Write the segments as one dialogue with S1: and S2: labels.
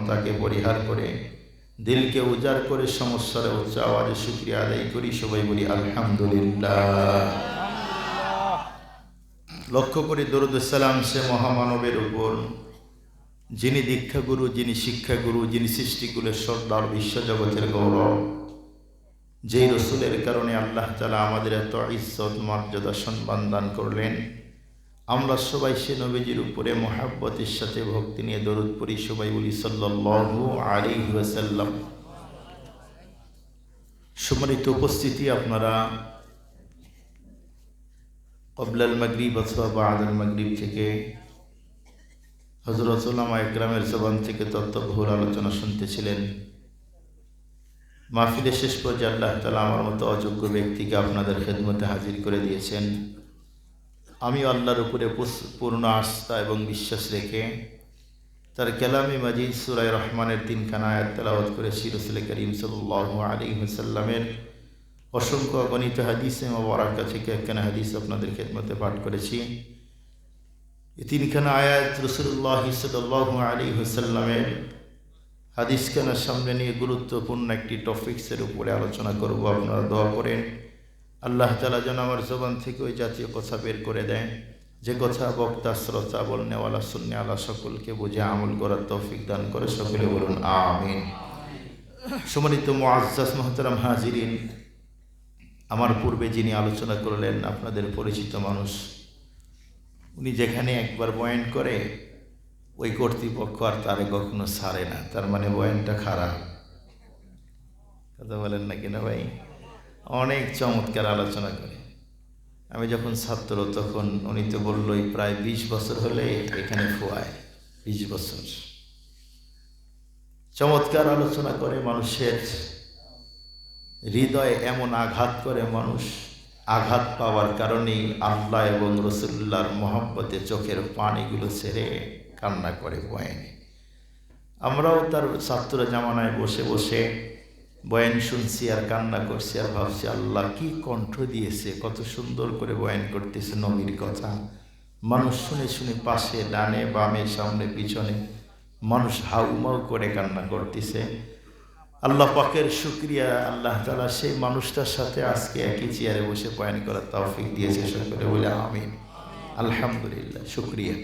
S1: তাকে পরিহার করে দিলকে উজাড় করে সমস্যার উচ্চ আওয়াজে শুকরিয়া আদায় করি। সবাই বলি আলহামদুলিল্লাহ। লক্ষ্য করি দরুদ সালাম সে মহামানবের উপর, যিনি দীক্ষাগুরু, যিনি শিক্ষাগুরু, যিনি সৃষ্টিকুলের সর্দার, বিশ্বজগতের গৌরব, যেই রসুলের কারণে আল্লাহ তাআলা আমাদের এত ইজ্জত মর্যাদা সম্মান দান করলেন। আমরা সবাই সে নবীজির উপরে মহাব্বতের সাথে ভক্তি নিয়ে দরুদ পড়ি। সবাই বলি সাল্লাল্লাহু আলাইহি ওয়াসাল্লাম। সম্মানিত উপস্থিতি, আপনারা ক্বাবলাল মাগরিব অথবা বা'দাল মাগরিব থেকে হযরত উলামা ইকরামের জবান থেকে তত্ত্ববহুল আলোচনা শুনতেছিলেন। মাহফিলের শেষ পর্যায়ে আল্লাহ তাআলা আমার মতো অযোগ্য ব্যক্তিকে আপনাদের খেদমতে হাজির করে দিয়েছেন। আমি আল্লাহর উপরে পূর্ণ আস্থা এবং বিশ্বাস রেখে তার কালামে মাজিদ সূরা রহমানের 3খানা আয়াত তেলাওয়াত করেছি। রাসূল করিম সাল্লাল্লাহু আলাইহি ওয়াসাল্লামের অসংখ্য অগণিত হাদিসে মুবারাকা থেকে একখানা হাদিস আপনাদের খেদমতে পাঠ করেছি। এই 3খানা আয়াত রাসূলুল্লাহ সাল্লাল্লাহু আলাইহি ওয়াসাল্লামের হাদিসখানার সামনে নিয়ে গুরুত্বপূর্ণ একটি টপিক্সের উপরে আলোচনা করব। আপনারা দোয়া করেন আল্লাহ তাআলা যেন আমার জবান থেকে ওই জাতীয় কথা বের করে দেন, যে কথা বক্তা, শ্রোতা, বলনেওয়ালা, শুননেওয়ালা সকলকে বুঝে আমল করার তৌফিক দান করে। সকলে বলুন আমিন। সম্মানিত মুআজ্জাজ মুহতারাম হাজিরিন, আমার পূর্বে যিনি আলোচনা করলেন আপনাদের পরিচিত মানুষ। উনি যেখানে একবার বয়ান করে ওই কর্তৃপক্ষ আর তারে কখনো ছাড়ে না। তার মানে বয়ানটা খারাপ। কথা বলেন না কিনা ভাই? অনেক চমৎকার আলোচনা করে। আমি যখন ছাত্র তখন উনি তো বললই প্রায় 20 বছর হলে এখানে খোয়ায়। 20 বছর চমৎকার আলোচনা করে, মানুষের হৃদয়ে এমন আঘাত করে, মানুষ আঘাত পাওয়ার কারণেই আল্লাহ এবং রাসূলুল্লাহর মহব্বতে চোখের পানিগুলো ছেড়ে কান্না করে বয়ানে। আমরাও তার ছাত্র জামানায় বসে বসে বয়ান শুনছি আর কান্না করছি আর ভাবছি আল্লাহ কি কণ্ঠ দিয়েছে, কত সুন্দর করে বয়ান করতেছে নবীর কথা। মানুষ শুনে শুনে পাশে, ডানে, বামে, সামনে, পিছনে মানুষ হাউমাউ করে কান্না করতেছে। আল্লাহ পাকের শুকরিয়া, আল্লাহ তাআলা সেই মানুষটার সাথে আজকে একই চেয়ারে বসে বয়ান করার তৌফিক দিয়েছে। সকলে বলে আমিন, আলহামদুলিল্লাহ, শুকরিয়া।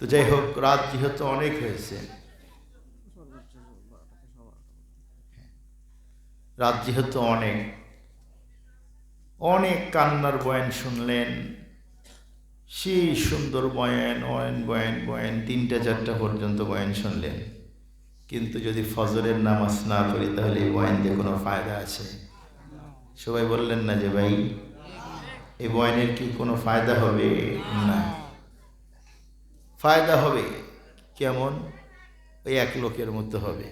S1: তো যাই হোক, রাত যেহেতু অনেক হয়েছে, রাত যেহেতু অনেক কান্নার বয়ান শুনলেন। সেই সুন্দর বয়ান 3টা 4টা পর্যন্ত বয়ান শুনলেন। কিন্তু যদি ফজরের নামাজ না পড়ি তাহলে এই বয়ান দিয়ে কোনো ফায়দা আছে? সবাই বললেন না যে ভাই এই বয়ানের কি কোনো ফায়দা হবে? না। ফায়দা হবে কেমন? ওই এক লোকের মতো হবে।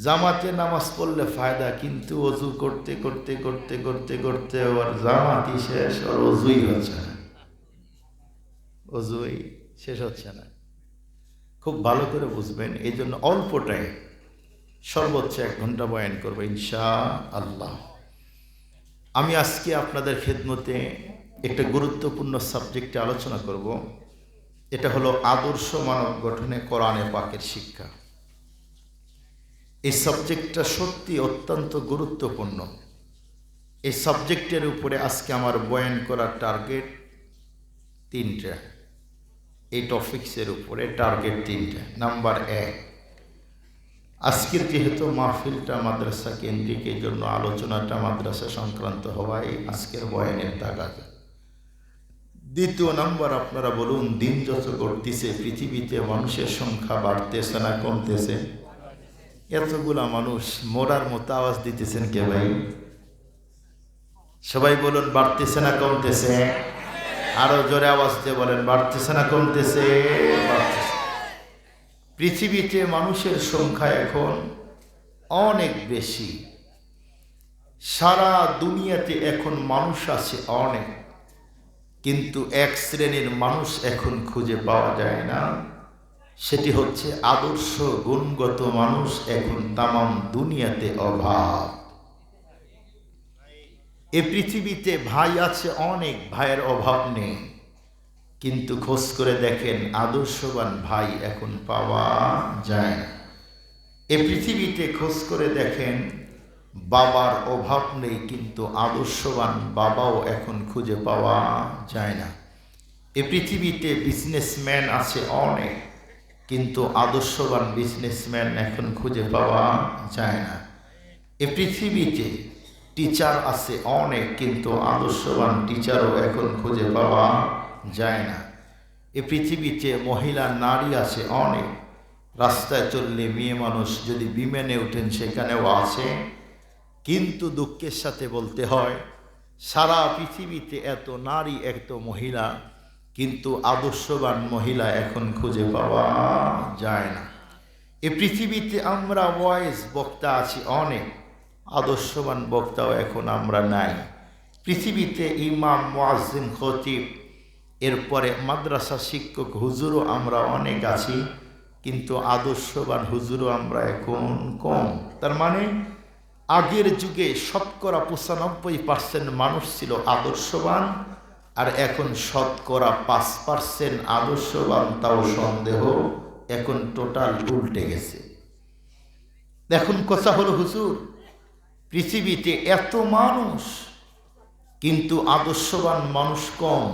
S1: জামাতে নামাজ পড়লে ফায়দা, কিন্তু অজু করতে করতে করতে করতে করতে ওর জামাতই শেষ, ওর অজুই হচ্ছে না, অজুই শেষ হচ্ছে না। খুব ভালো করে বুঝবেন। এই জন্য অল্প টাইম, সর্বোচ্চ 1 ঘন্টা বয়ান করবো ইনশাআল্লাহ। আমি আজকে আপনাদের খেদমতে একটা গুরুত্বপূর্ণ সাবজেক্টে আলোচনা করব। এটা হলো আদর্শ মানব গঠনে কোরআনে পাকের শিক্ষা। এই সাবজেক্টটা সত্যি অত্যন্ত গুরুত্বপূর্ণ। এই সাবজেক্টের উপরে আজকে আমার বয়ান করার টার্গেট 3টা। এই টপিক্সের উপরে টার্গেট 3টা। নাম্বার 1, আজকের যেহেতু মাহফিলটা মাদ্রাসা কেন্দ্রিক, এই জন্য আলোচনাটা মাদ্রাসা সংক্রান্ত হওয়ায় আজকের বয়ানের তাগাদ। 2 নাম্বার, আপনারা বলুন, দিন যত গড়তেছে পৃথিবীতে মানুষের সংখ্যা বাড়তেছে না কমতেছে? এতগুলা মানুষ মোরার মতো আওয়াজ দিতেছেন কে ভাই? সবাই বলুন, বাড়তেছে না কমতেছে? আরো জোরে আওয়াজ দিয়ে বলেন, বাড়তেছে না কমতেছে? বাড়তেছে। পৃথিবীতে মানুষের সংখ্যা এখন অনেক বেশি। সারা দুনিয়াতে এখন মানুষ আছে অনেক, কিন্তু এক শ্রেণীর মানুষ এখন খুঁজে পাওয়া যায় না। সেটি হচ্ছে আদর্শ গুণগত মানুষ। এখন তামাম দুনিয়াতে অভাব। এ পৃথিবীতে ভাই আছে অনেক, ভাইয়ের অভাব নেই, কিন্তু খোঁজ করে দেখেন আদর্শবান ভাই এখন পাওয়া যায় না। এ পৃথিবীতে খোঁজ করে দেখেন বাবার অভাব নেই, কিন্তু আদর্শবান বাবাও এখন খুঁজে পাওয়া যায় না। এ পৃথিবীতে বিজনেসম্যান আছে অনেক, কিন্তু আদর্শবান বিজনেসম্যান এখন খুঁজে পাওয়া যায় না। এ পৃথিবীতে টিচার আছে অনেক, কিন্তু আদর্শবান টিচারও এখন খুঁজে পাওয়া যায় না। এ পৃথিবীতে মহিলা নারী আছে অনেক, রাস্তায় চললে মেয়ে মানুষ যদি বিমানে ওঠেন সেখানেও আছে, কিন্তু দুঃখের সাথে বলতে হয় সারা পৃথিবীতে এত নারী এত মহিলা, কিন্তু আদর্শবান মহিলা এখন খুঁজে পাওয়া যায় না। এ পৃথিবীতে আমরা ওয়াইজ বক্তা আছি অনেক, আদর্শবান বক্তাও এখন আমরা নাই। পৃথিবীতে ইমাম, মুয়াজ্জিন, খতিব, এরপরে মাদ্রাসা শিক্ষক, হুজুরও আমরা অনেক আছি, কিন্তু আদর্শবান হুজুরও আমরা এখন কম। তার মানে আগের যুগে শতকরা 95% মানুষ ছিল আদর্শবান, আর এখন শতকরা 5% আদর্শবান, তাও সন্দেহ। এখন টোটাল উল্টে গেছে। এখন কথা হলো হুজুর, পৃথিবীতে এত মানুষ কিন্তু আদর্শবান মানুষ কম,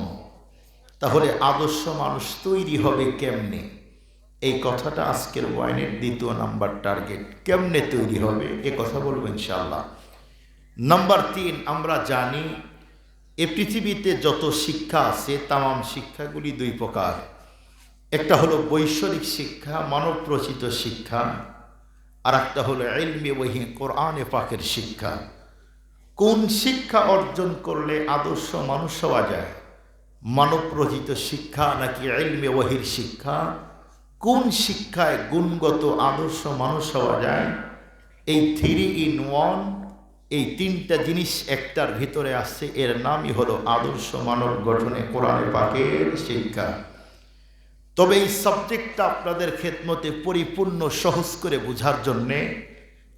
S1: তাহলে আদর্শ মানুষ তৈরি হবে কেমনে? এই কথাটা আজকের ওয়াইনের 2 নাম্বার টার্গেট। কেমনে তৈরি হবে এ কথা বলবো ইনশাআল্লাহ। নাম্বার 3, আমরা জানি এ পৃথিবীতে যত শিক্ষা আছে তামাম শিক্ষাগুলি 2 প্রকার। একটা হলো বৈষয়িক শিক্ষা, মানব রচিত শিক্ষা, আর একটা হলো ইলমে ওয়াহি, কোরআনে পাকের শিক্ষা। কোন শিক্ষা অর্জন করলে আদর্শ মানুষ হওয়া যায়? মানব রচিত শিক্ষা নাকি ইলমে ওয়াহির শিক্ষা? কোন শিক্ষায় গুণগত আদর্শ মানুষ হওয়া যায়? এই 3 in 1, এই 3টা জিনিস একটার ভিতরে আসছে, এর নামই হলো আদর্শ মানব গঠনে কোরআনে পাকের শিক্ষা। তবে এই সাবজেক্টটা আপনাদের খেদমতে পরিপূর্ণ সহজ করে বোঝার জন্যে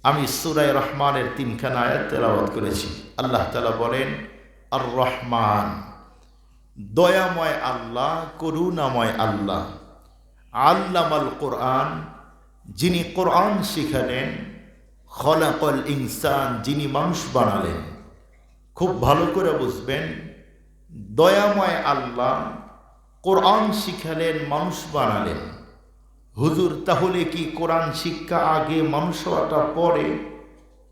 S1: আমি সূরা রহমানের 3খানা আয়াত তেলাওয়াত করেছি। আল্লাহ তাআলা বলেন, আর রহমান, দয়াময় আল্লাহ, করুণাময় আল্লাহ, আল্লামাল কোরআন, যিনি কোরআন শিখালেন, খলাকাল ইনসান, যিনি মানুষ বানালেন। খুব ভালো করে বুঝবেন, দয়াময় আল্লাহ কোরআন শিখালেন, মানুষ বানালেন। হুজুর, তাহলে কি কোরআন শিক্ষা আগে, মানুষ হওয়াটা পরে?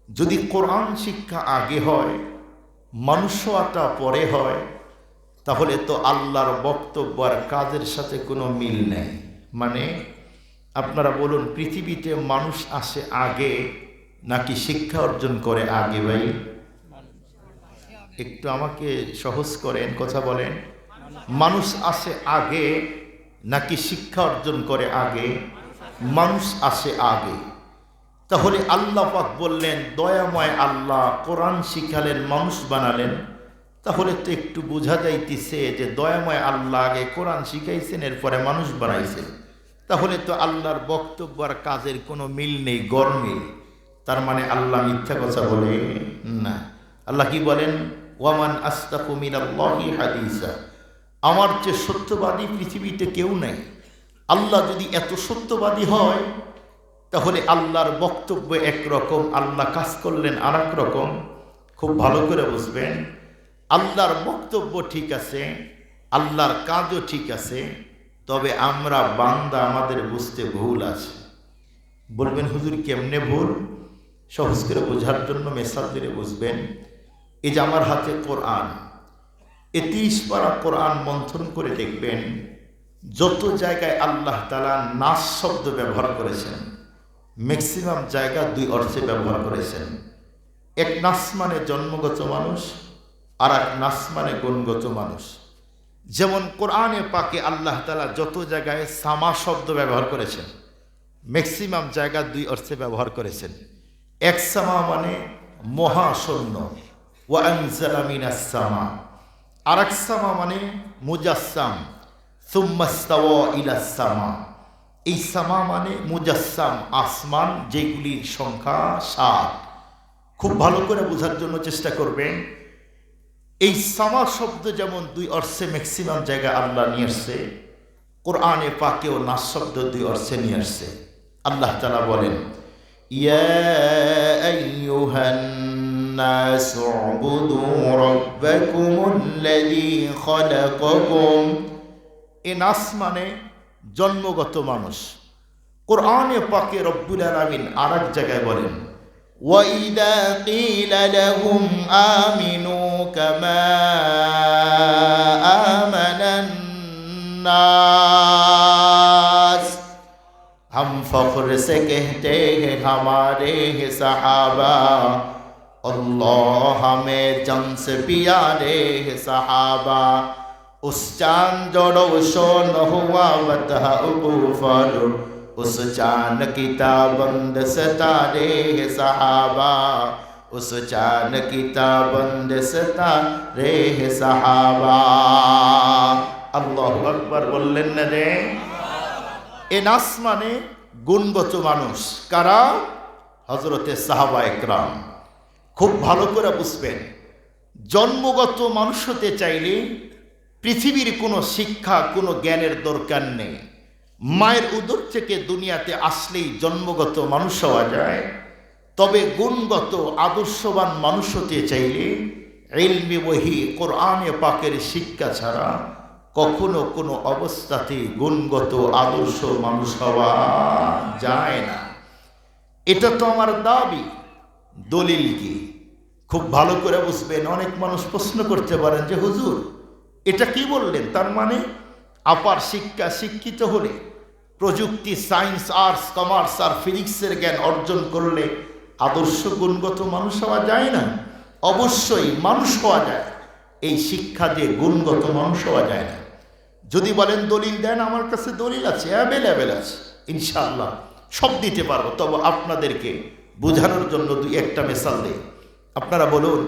S1: যদি কোরআন শিক্ষা আগে হয়, মানুষ হওয়াটা পরে হয়, তাহলে তো আল্লাহর বক্তব্য আর কাজের সাথে কোনো মিল নেই। মানে আপনারা বলুন, পৃথিবীতে মানুষ আসে আগে নাকি শিক্ষা অর্জন করে আগে? ভাই একটু আমাকে সহজ করেন, কথা বলেন। মানুষ আসে আগে নাকি শিক্ষা অর্জন করে আগে? মানুষ আসে আগে। তাহলে আল্লাহ পাক বললেন, দয়াময় আল্লাহ কোরআন শিখালেন, মানুষ বানালেন। তাহলে তো একটু বোঝা যাইতেছে যে দয়াময় আল্লাহ আগে কোরআন শিখাইছেন, এরপরে মানুষ বানাইছেন। তাহলে তো আল্লাহর বক্তব্য আর কাজের কোনো মিল নেই, গরমিল। তার মানে আল্লাহ মিথ্যা কথা বলে না। আল্লাহ কি বলেন? ওয়ামান আস্তাকু মিনাল্লাহি হাদিসা, আমার চেয়ে সত্যবাদী পৃথিবীতে কেউ নেই। আল্লাহ যদি এত সত্যবাদী হয়, তাহলে আল্লাহর বক্তব্য একরকম, আল্লাহ কাজ করলেন আর এক রকম। খুব ভালো করে বুঝবেন, আল্লাহর বক্তব্য ঠিক আছে, আল্লাহর কাজও ঠিক আছে, তবে আমরা বান্দা, আমাদের বুঝতে ভুল আছে। বলবেন হুজুর কেমনে ভুল? সহজ করে বোঝার জন্য মেসাল দিয়ে বুঝবেন। এই যে আমার হাতে কোরআন, এ 30 পারা কোরআন মন্থন করে দেখবেন, যত জায়গায় আল্লাহ তাআলা নাস শব্দ ব্যবহার করেছেন, ম্যাক্সিমাম জায়গা 2 অর্থে ব্যবহার করেছেন। এক নাস মানে জন্মগত মানুষ, আর এক নাস মানে গুণগত মানুষ। যেমন কোরআনে পাকে আল্লাহ তাআলা যত জায়গায় সামা শব্দ ব্যবহার করেছেন, ম্যাক্সিমাম জায়গা 2 অর্থে ব্যবহার করেছেন। এক সামা মানে মহাশূন্য, ওয়া আনজালা মিনাস সামা। আর এক সামা মানে মুজাসসাম, সুম্মা ইস্তাওয়া ইলাস সামা। এই সামা মানে মুজাসসাম, আসমান, যেগুলির সংখ্যা 7। খুব ভালো করে বোঝার জন্য চেষ্টা করবেন। এই সামা শব্দ যেমন দুই অর্থে ম্যাক্সিমাম জায়গায় আল্লাহ নিয়ে আসছে, কোরআনে পাকেও নাস শব্দ দুই অর্থে নিয়ে আসছে। আল্লাহ তাআলা বলেন, ইয়া আইয়ুহান নাসু উবুদু রাব্বাকুমুল্লাযী খালাকাকুম। এ নাস মানে জন্মগত মানুষ। কোরআনে পাকে রব্বুল আলামিন আরেক জায়গায় বলেন, وَإِذَا قِيلَ لَهُمْ آمِنُوا كَمَا آمَنَ النَّاسُ। हम फख्र से कहते हैं हमारे हैं सहाबा, अल्लाह हमें जन से प्यारे हैं सहाबा। उस चांद जो रोशन हुआ वतह ऊपर, उस चांद की ताबंद सितारे हैं सहाबा, उस चांद की ताबंद सितारे हैं सहाबा। अल्लाहु अकबर बोलें ना रे। এ নাস মানে গুণগত মানুষ। কারা? হযরতে সাহাবা একরাম। খুব ভালো করে বুঝবেন, জন্মগত মানুষ হতে চাইলে পৃথিবীর কোনো শিক্ষা কোনো জ্ঞানের দরকার নেই। মায়ের উদর থেকে দুনিয়াতে আসলেই জন্মগত মানুষ হওয়া যায়। তবে গুণগত আদর্শবান মানুষ হতে চাইলে ইলমি ওহী কোরআনে পাকের শিক্ষা ছাড়া কখনো কোনো অবস্থাতে গুণগত আদর্শ মানুষ হওয়া যায় না। এটা তো আমার দাবি। দলিল কি? খুব ভালো করে বুঝবেন। অনেক মানুষ প্রশ্ন করতে পারেন যে হুজুর এটা কি বললেন, তার মানে আপার শিক্ষা শিক্ষিত হলে প্রযুক্তি সায়েন্স আর্টস কমার্স আর ফিজিক্সের জ্ঞান অর্জন করলে আদর্শ গুণগত মানুষ হওয়া যায় না? অবশ্যই মানুষ হওয়া যায়, এই শিক্ষা দিয়ে গুণগত মানুষ হওয়া যায় না। যদি বলেন দলিল দেন, আমার কাছে দলিল আছে, অ্যাভেলেবেল আছে, ইনশাআল্লাহ সব দিতে পারবো। তবে আপনাদেরকে বোঝানোর জন্য দুই একটা মিসাল দেই। আপনারা বলুন,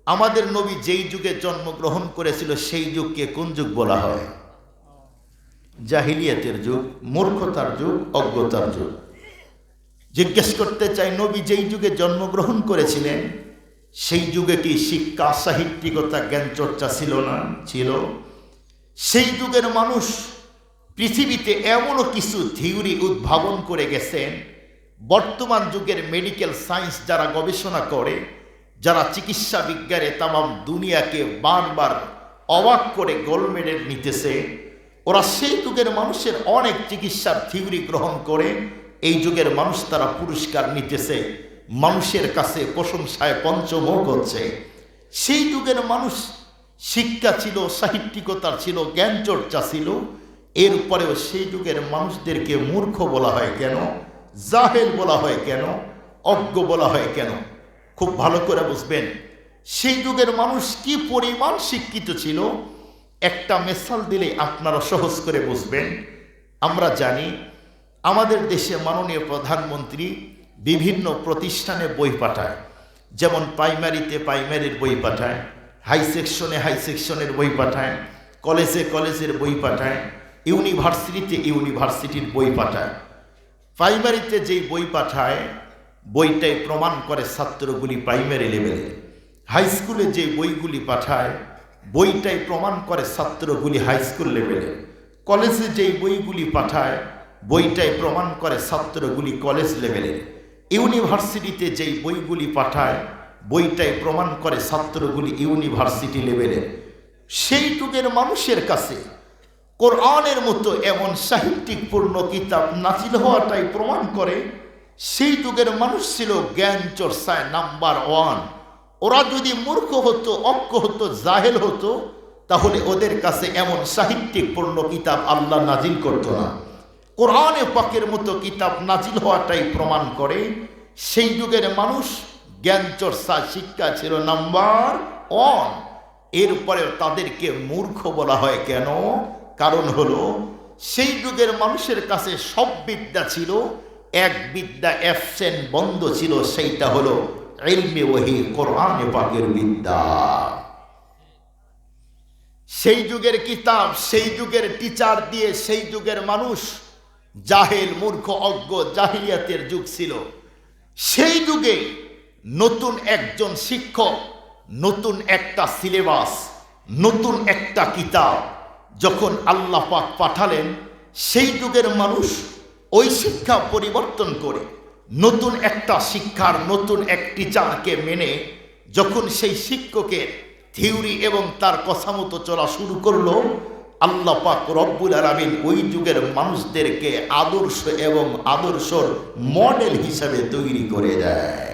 S1: আমাদের নবী যেই যুগে জন্মগ্রহণ করেছিল সেই যুগকে কোন যুগ বলা হয়? জাহিলিয়াতের যুগ, মূর্খতার যুগ, অজ্ঞতার যুগ। জিজ্ঞেস করতে চাই, নবী যেই যুগে জন্মগ্রহণ করেছিলেন সেই যুগে কি শিক্ষা সাহিত্যিকতা জ্ঞান চর্চা ছিল না? ছিল। সেই যুগের মানুষ পৃথিবীতে এমনও কিছু থিওরি উদ্ভাবন করে গেছেন, বর্তমান যুগের মেডিকেল সায়েন্স যারা গবেষণা করে, যারা চিকিৎসা বিজ্ঞানে তামাম দুনিয়াকে বারবার অবাক করে গোল্ড মেডেল নিতেছে, ওরা সেই যুগের মানুষের অনেক চিকিৎসার থিওরি গ্রহণ করে এই যুগের মানুষ তারা পুরস্কার নিতেছে, মানুষের কাছে প্রশংসায় পঞ্চমুখ হচ্ছে। সেই যুগের মানুষ শিক্ষা ছিল, সাহিত্যিকতা ছিল, জ্ঞান চর্চা ছিল। এরপরেও সেই যুগের মানুষদেরকে মূর্খ বলা হয় কেন? জাহেল বলা হয় কেন? অজ্ঞ বলা হয় কেন? খুব ভালো করে বুঝবেন সেই যুগের মানুষ কি পরিমাণ শিক্ষিত ছিল। একটা মিসাল দিলে আপনারা সহজ করে বুঝবেন। আমরা জানি আমাদের দেশে মাননীয় প্রধানমন্ত্রী বিভিন্ন প্রতিষ্ঠানে বই পাঠায়, যেমন প্রাইমারিতে প্রাইমারির বই পাঠায়, হাই সেকশনে হাই সেকশনের বই পাঠায়, কলেজে কলেজের বই পাঠায়, ইউনিভার্সিটিতে ইউনিভার্সিটির বই পাঠায়। প্রাইমারিতে যেই বই পাঠায় বইটাই প্রমাণ করে ছাত্রগুলি প্রাইমারি লেভেলে। হাই স্কুলে যে বইগুলি পাঠায় বইটাই প্রমাণ করে ছাত্রগুলি হাই স্কুল লেভেলে। কলেজে যেই বইগুলি পাঠায় বইটাই প্রমাণ করে ছাত্রগুলি কলেজ লেভেলের। ইউনিভার্সিটিতে যেই বইগুলি পাঠায় বইটাই প্রমাণ করে ছাত্রগুলি ইউনিভার্সিটি লেভেলের। সেই যুগের মানুষের কাছে কোরআনের মতো এমন সাহিত্যিকপূর্ণ কিতাব নাজিল হওয়াটাই প্রমাণ করে সেই যুগের মানুষ ছিল জ্ঞান চর্চায় নাম্বার ওয়ান। ওরা যদি মূর্খ হতো, অজ্ঞ হতো, জাহেল হতো, তাহলে ওদের কাছে এমন সাহিত্যিকপূর্ণ কিতাব আল্লাহ নাজিল করত না। কোরআনে পাকের মতো কিতাব নাজিল হওয়াটাই প্রমাণ করে সেই যুগের মানুষ জ্ঞান চর্চা শিক্ষা ছিল নাম্বার ওয়ান। এরপরে তাদেরকে মূর্খ বলা হয় কেন? কারণ হলো সেই যুগের মানুষের কাছে সব বিদ্যা ছিল, এক বিদ্যা অ্যাবসেন্ট বন্ধ ছিল, সেইটা হলো ইলমে ওহী কোরআনে পাকের বিদ্যা। সেই যুগের কিতাব, সেই যুগের টিচার দিয়ে সেই যুগের মানুষ জাহেল, মূর্খ, অজ্ঞ, জাহিলিয়াতের যুগ ছিল। সেই যুগে নতুন একজন শিক্ষক নতুন একটা সিলেবাস, নতুন একটা কিতাব যখন আল্লাহ পাক পাঠালেন, সেই যুগের মানুষ ওই শিক্ষা পরিবর্তন করে নতুন একটা শিক্ষার নতুন এক টিচারকে মেনে যখন সেই শিক্ষকের থিওরি এবং তার কথা মতো চলা শুরু করলো, আল্লাহ পাক রব্বুল আলামিন ওই যুগের মানুষদেরকে আদর্শ এবং আদর্শর মডেল হিসাবে তৈরি করে দেয়।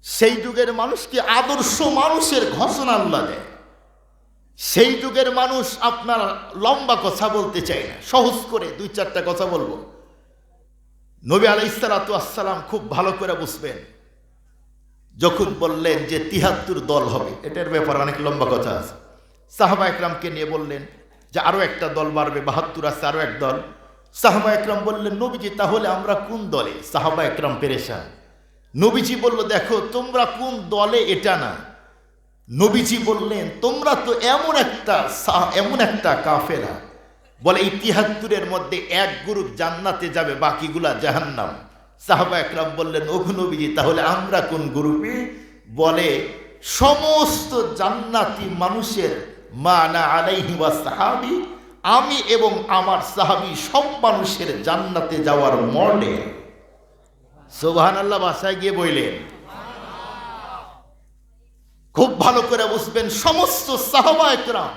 S1: সেই যুগের মানুষকে আদর্শ মানুষের ঘোষণা আল্লাহ দেয়। সেই যুগের মানুষ, আপনার লম্বা কথা বলতে চাই না, সহজ করে 2-4টা কথা বলবো। নবী আলাইহিসসালাতু ওয়াসসালাম খুব ভালো করে বুঝবেন, যখন বললেন যে 73 দল হবে, এটার ব্যাপারে অনেক লম্বা কথা আছে। সাহাবা একরামকে নিয়ে বললেন যে আরো একটা দল বাড়বে, 72 আছে, আরো এক দল। সাহাবা একরাম বললেন, নবীজি তাহলে আমরা কোন দলে? সাহাবা একরাম পেরেশান। নবীজি বলল, দেখো তোমরা কোন দলে এটা না, নবীজি বললেন তোমরা তো এমন একটা কাফেলা, বলে এই 73-এর মধ্যে এক গ্রুপ জান্নাতে যাবে, বাকিগুলা জাহান্নাম। সাহাবা একরাম বললেন, ওগো নবীজি তাহলে আমরা কোন গ্রুপে? বলে সমস্ত জান্নাতি মানুষের মানা আলাইহি ওয়া সাহাবী, আমি এবং আমার সাহাবী সব মানুষের জান্নাতে যাওয়ার মডেল। সুবহানাল্লাহ ভাষায় গিয়ে বললেন। খুব ভালো করে বুঝবেন, সমস্ত সাহাবা একরাম,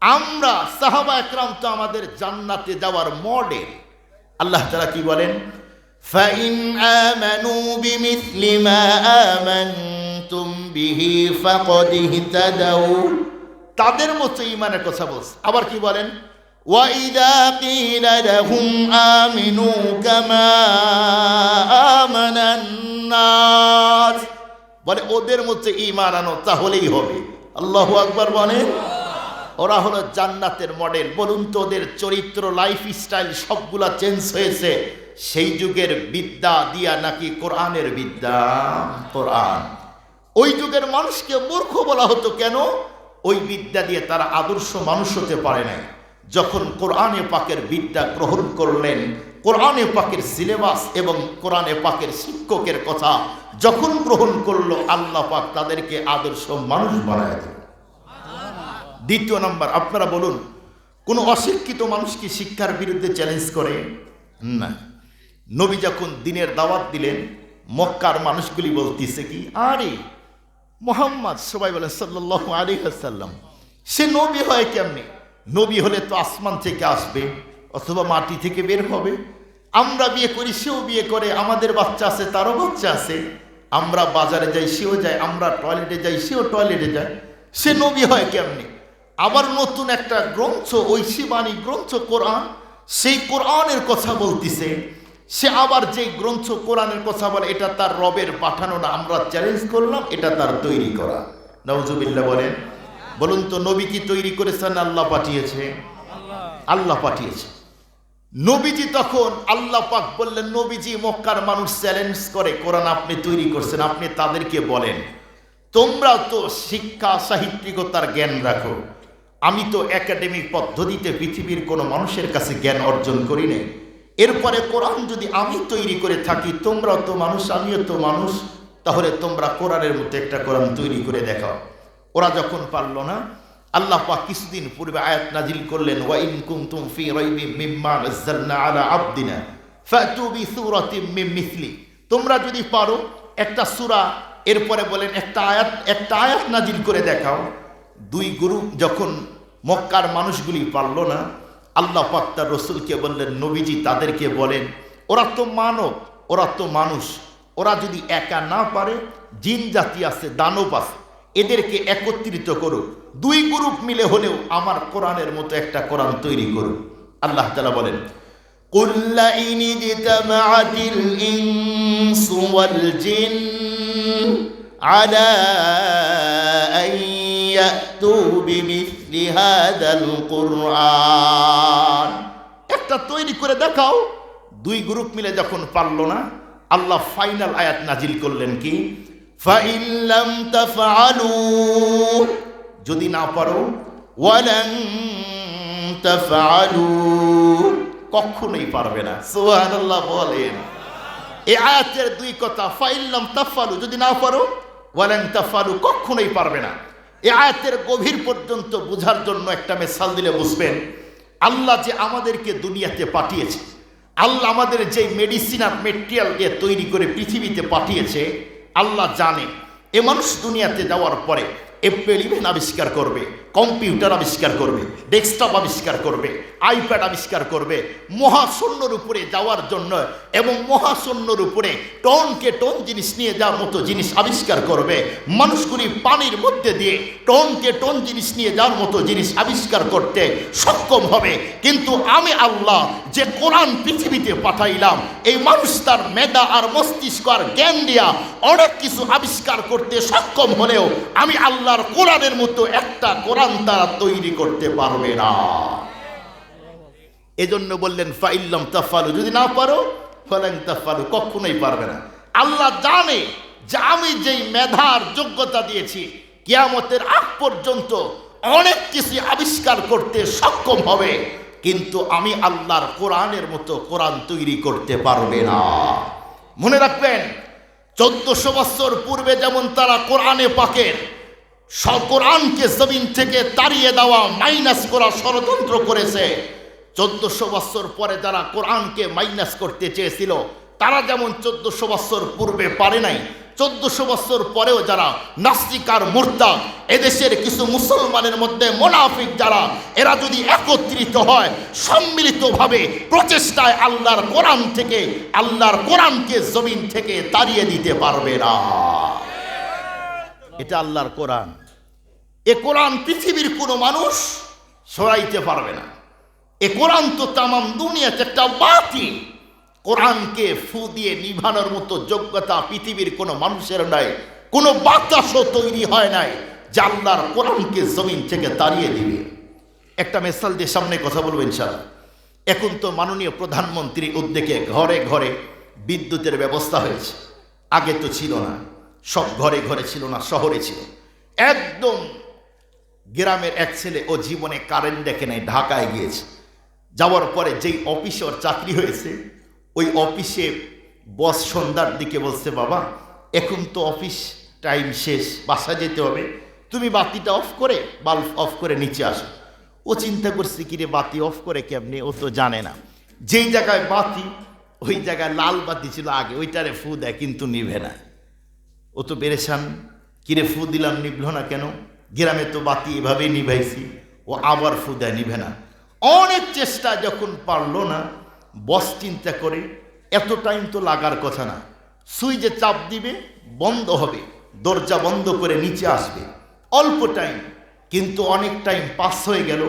S1: আমরা সাহাবা একরাম তো আমাদের জান্নাতে যাওয়ার মডেল। আল্লাহ তাআলা কি বলেন? ফাইন আমানু বিমিসলি মা আমানতুম বিহি ফাকাদ ইহতাদাউ, তাদের মতো ঈমানের কথা বলছে। আবার কি বলেন? ওয়া ইযা কিলা লাহুম আমিনু কামা আমানান নাস, বলে ওদের মধ্যে ঈমান আনো তাহলেই হবে। আল্লাহু আকবার বলেন। ওরা হলো জান্নাতের মডেল। বলুন তো ওদের চরিত্র, লাইফ স্টাইল সবগুলা চেঞ্জ হয়েছে সেই যুগের বিদ্যা দিয়া নাকি কোরআনের বিদ্যা? কোরআন। ওই যুগের মানুষকে মূর্খ বলা হতো কেন? ওই বিদ্যা দিয়ে তারা আদর্শ মানুষ হতে পারে নাই। যখন কোরআনে পাকের বিদ্যা গ্রহণ করলেন, কোরআনে পাকের সিলেবাস এবং কোরআনে পাকের শিক্ষকের কথা যখন গ্রহণ করলো, আল্লাহ পাক তাদেরকে আদর্শ মানুষ বানায় দিল। দ্বিতীয় নাম্বার, আপনারা বলুন কোন অশিক্ষিত মানুষ কি শিক্ষার বিরুদ্ধে চ্যালেঞ্জ করে? না। নবী যখন দ্বীনের দাওয়াত দিলেন, মক্কার মানুষগুলি বলতেছে কি, আরে মুহাম্মদ, সবাই বলেন সাল্লাল্লাহু আলাইহি ওয়াসাল্লাম, সে নবী হয় কেমনে? নবী হলে তো আসমান থেকে আসবে অথবা মাটি থেকে বের হবে। আমরা বিয়ে করি, সেও বিয়ে করে, আমাদের বাচ্চা আছে, তারও বাচ্চা আছে, আমরা বাজারে যাই, সেও যায়, আমরা টয়লেটে যাই, সেও টয়লেটে যায়, সে নবী হয় কেমনে? আবার নতুন একটা গ্রন্থ, ঐশী বাণী গ্রন্থ কোরআন, সেই কোরআনের কথা বলতেছে। সে আবার যে গ্রন্থ কোরআনের কথা বলে, এটা তার রবের পাঠানো না, আমরা চ্যালেঞ্জ করলাম এটা তার তৈরি করা। নাউজুবিল্লাহ বলেন। বলুন তো নবী কি তৈরি করেছেন? আল্লাহ পাঠিয়েছে। আল্লাহ পাঠিয়েছে। নবীজি তখন আল্লাহ পাক বললেন, নবীজি মক্কার মানুষ চ্যালেঞ্জ করে, কোরআন আপনি তৈরি করছেন, আপনি তাদেরকে বলেন তোমরা তো শিক্ষা সাহিত্যিকতার জ্ঞান রাখো, আমি তো একাডেমিক পদ্ধতিতে পৃথিবীর কোনো মানুষের কাছে জ্ঞান অর্জন করি নাই। এরপরে কোরআন যদি আমি তৈরি করে থাকি, তোমরাও তো মানুষ, আমিও তো মানুষ, তাহলে তোমরা কোরআনের মতো একটা কোরআন তৈরি করে দেখাও। ওরা যখন পারল না, আল্লাহ পাক কিছুদিন পূর্বে আয়াত নাজিল করলেন, ওয়া ইন কুনতুম ফি রাইবিম মিম্মা নাযালনা আলা আবদিনা ফাতু বিসূরাতিম মিন মিসলি, তোমরা যদি পারো একটা সূরা, এরপরে বলেন একটা আয়াত নাজিল করে দেখাও। দুই গ্রুপ যখন মক্কার মানুষগুলি পারল না, আল্লাহ পাক তার রাসূলকে বললেন, নবীজি তাদেরকে বলেন, ওরা তো মানব, ওরা তো মানুষ, ওরা যদি একা না পারে, জিন জাতি আছে, দানব আছে, এদেরকে একত্রিত করো, দুই গ্রুপ মিলে হলেও আমার কোরআনের মতো একটা কোরআন তৈরি করো। আল্লাহ তাআলা বলেন, কুল লা ইন ইজতামাআতিল ইনসু ওয়াল জিন আলা আন ইয়াতু বিমিসলি হাদাল কুরআন, একটা তৈরি করে দেখাও। দুই গ্রুপ মিলে যখন পারল না, আল্লাহ ফাইনাল আয়াত নাজিল করলেন কি, ফাইন লাম তাফআলু, যদি না পারো, ওয়ালান তাফআলু, কখনোই পারবে না। সুবহানাল্লাহ বলেন। এই আয়াতের দুই কথা, ফাইন লাম তাফআলু, যদি না পারো, ওয়ালান তাফআলু, কখনোই পারবে না। এই আয়াতের গভীর পর্যন্ত বোঝার জন্য একটা মিসাল দিলে বুঝবেন। আল্লাহ যে আমাদেরকে দুনিয়াতে পাঠিয়েছে, আল্লাহ আমাদের যে মেডিসিন আর মেটেরিয়াল দিয়ে তৈরি করে পৃথিবীতে পাঠিয়েছে, আল্লাহ জানে এ মানুষ দুনিয়াতে যাওয়ার পরে অ্যাপল ইভেন আবিষ্কার করবে, কম্পিউটার আবিষ্কার করবে, ডেস্কটপ আবিষ্কার করবে, আইপ্যাড আবিষ্কার করবে মহাশূন্যর উপরে যাওয়ার জন্য, এবং মহাশূন্যর উপরে টনকে টন জিনিস নিয়ে যাওয়ার মতো জিনিস আবিষ্কার করবে। মানুষগুলি পানির মধ্যে দিয়ে টনকে টন জিনিস নিয়ে যাওয়ার মতো জিনিস আবিষ্কার করতে সক্ষম হবে। কিন্তু আমি আল্লাহ যে কোরআন পৃথিবীতে পাঠাইলাম, এই মানুষ তার মেধা আর মস্তিষ্ক আর জ্ঞান দিয়া অনেক কিছু আবিষ্কার করতে সক্ষম হলেও আমি আল্লাহর কোরআনের মতো একটা কোরআন তারা তৈরি করতে পারবে না। এজন্য বললেন ফাইল্লাম তাফআলু, যদি না পারো ফালান তাফআলু, কখনোই পারবে না। আল্লাহ জানে যে আমি যেই মেধার যোগ্যতা দিয়েছি, কিয়ামতের আগ পর্যন্ত অনেক কিছু আবিষ্কার করতে সক্ষম হবে, কিন্তু আমি আল্লাহর কোরআনের মতো কোরআন তৈরি করতে পারবে না। মনে রাখবেন, 1400 বছর পূর্বে যেমন তারা কোরআনে পাকের কোরআনকে জমিন থেকে তাড়িয়ে দেওয়া, মাইনাস করা ষড়যন্ত্র করেছে, 1400 বছর পরে যারা কোরআনকে মাইনাস করতে চেয়েছিল, তারা যেমন 1400 বছর পূর্বে পারে নাই, 1400 বছর পরেও যারা নাস্তিক আর মুরতাদ, এদেশের কিছু মুসলমানের মধ্যে মুনাফিক যারা, এরা যদি একত্রিত হয় সম্মিলিতভাবে প্রচেষ্টায় আল্লাহর কোরআন থেকে, আল্লাহর কোরআনকে জমিন থেকে তাড়িয়ে দিতে পারবে না। এটা আল্লাহর কোরআন। এ কোরআন পৃথিবীর কোনো মানুষ সরাইতে পারবে না। এ কোরআন তো তামাম দুনিয়াতে একটা বাতি। কোরআনকে ফু দিয়ে নিভানোর মতো যোগ্যতা পৃথিবীর কোনো মানুষের নাই, কোনো বাতাসও তৈরি হয় নাই যে আল্লাহর কোরআনকে জমিন থেকে তাড়িয়ে দিবে। একটা মিসাল দিয়ে সামনে কথা বলবো ইনশাআল্লাহ। এখন তো মাননীয় প্রধানমন্ত্রী উদ্যোগে ঘরে ঘরে বিদ্যুতের ব্যবস্থা হয়েছে। আগে তো ছিল না, সব ঘরে ঘরে ছিল না, শহরে ছিল। একদম গ্রামের এক ছেলে, ও জীবনে কারেন্ট দেখে নাই, ঢাকায় গিয়েছে। যাওয়ার পরে যেই অফিসে ওর চাকরি হয়েছে, ওই অফিসে বস সন্ধ্যার দিকে বলছে, বাবা এখন তো অফিস টাইম শেষ, বাসা যেতে হবে, তুমি বাতিটা অফ করে, বাল্ব অফ করে নিচে আসো। ও চিন্তা করছে কিরে বাতি অফ করে কেমনি, ও তো জানে না। যেই জায়গায় বাতি, ওই জায়গায় লাল বাতি ছিল আগে, ওইটারে ফু দেয় কিন্তু নিভে না। ও তো পেরেশান, কিরে ফু দিলাম নিভল না কেন, গ্রামে তো বাতি এভাবেই নিভাইছি। ও আবার ফু দেয়, নিভে না। অনেক চেষ্টা যখন পারলো না, বস চিন্তা করে এত টাইম তো লাগার কথা না, সুইচে চাপ দিবে, বন্ধ হবে, দরজা বন্ধ করে নিচে আসবে, অল্প টাইম। কিন্তু অনেক টাইম পাস হয়ে গেল।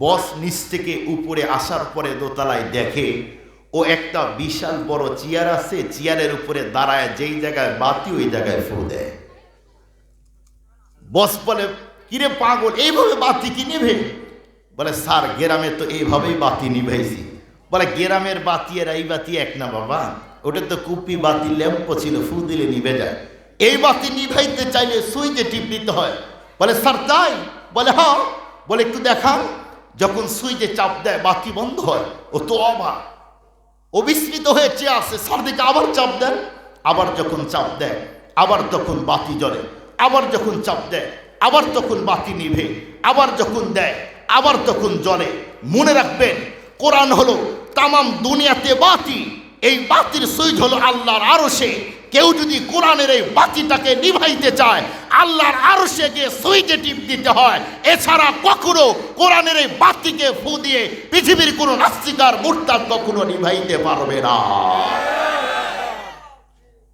S1: বস নিচ থেকে উপরে আসার পরে দোতলায় দেখে ও একটা বিশাল বড় চেয়ার আছে, চেয়ারের উপরে দাঁড়ায় যেই জায়গায় বাতি ওই জায়গায় ফু দেয়। বস বলে, কিরে পাগল, এইভাবে বাতি কি নিভে? বলে, স্যার গ্রামে তো এইভাবেই বাতি নিভাইছি। বলে, গ্রামের বাতি আর এই বাতি এক না বাবা, ওটা তো কুপি বাতি, ল্যাম্প ছিল, ফু দিলে নিভে যায়। এই বাতি নিভাইতে চাইলে সুইচে টিপ দিতে হয়। বলে, স্যার তাই? বলে, হ্যাঁ। বলে, একটু দেখান। যখন সুইচে চাপ দেয় বাতি বন্ধ হয়। ও তো অবাক, ও বিস্মিত হয়ে চেয়ে আসে, স্যার দিকে আবার চাপ দেন। আবার যখন চাপ দেয় আবার তখন বাতি জ্বলে, আবার যখন চাপ দেয় আবার তখন বাতি নিভে, আবার যখন দেয় আবার তখন জ্বলে। মনে রাখবেন, কোরআন হলো তামাম দুনিয়াতে বাতি। এই বাতির সুইচ হলো আল্লাহর আরশে। কেউ যদি কোরআনের এই বাতিটাকে নিভাইতে চায়, আল্লাহর আরশে গিয়ে সুইচে টিপ দিতে হয়। এছাড়া কখনো কোরআনের এই বাতিকে ফু দিয়ে পৃথিবীর কোনো নাস্তিকার মুরতাদ কখনো নিভাইতে পারবে না।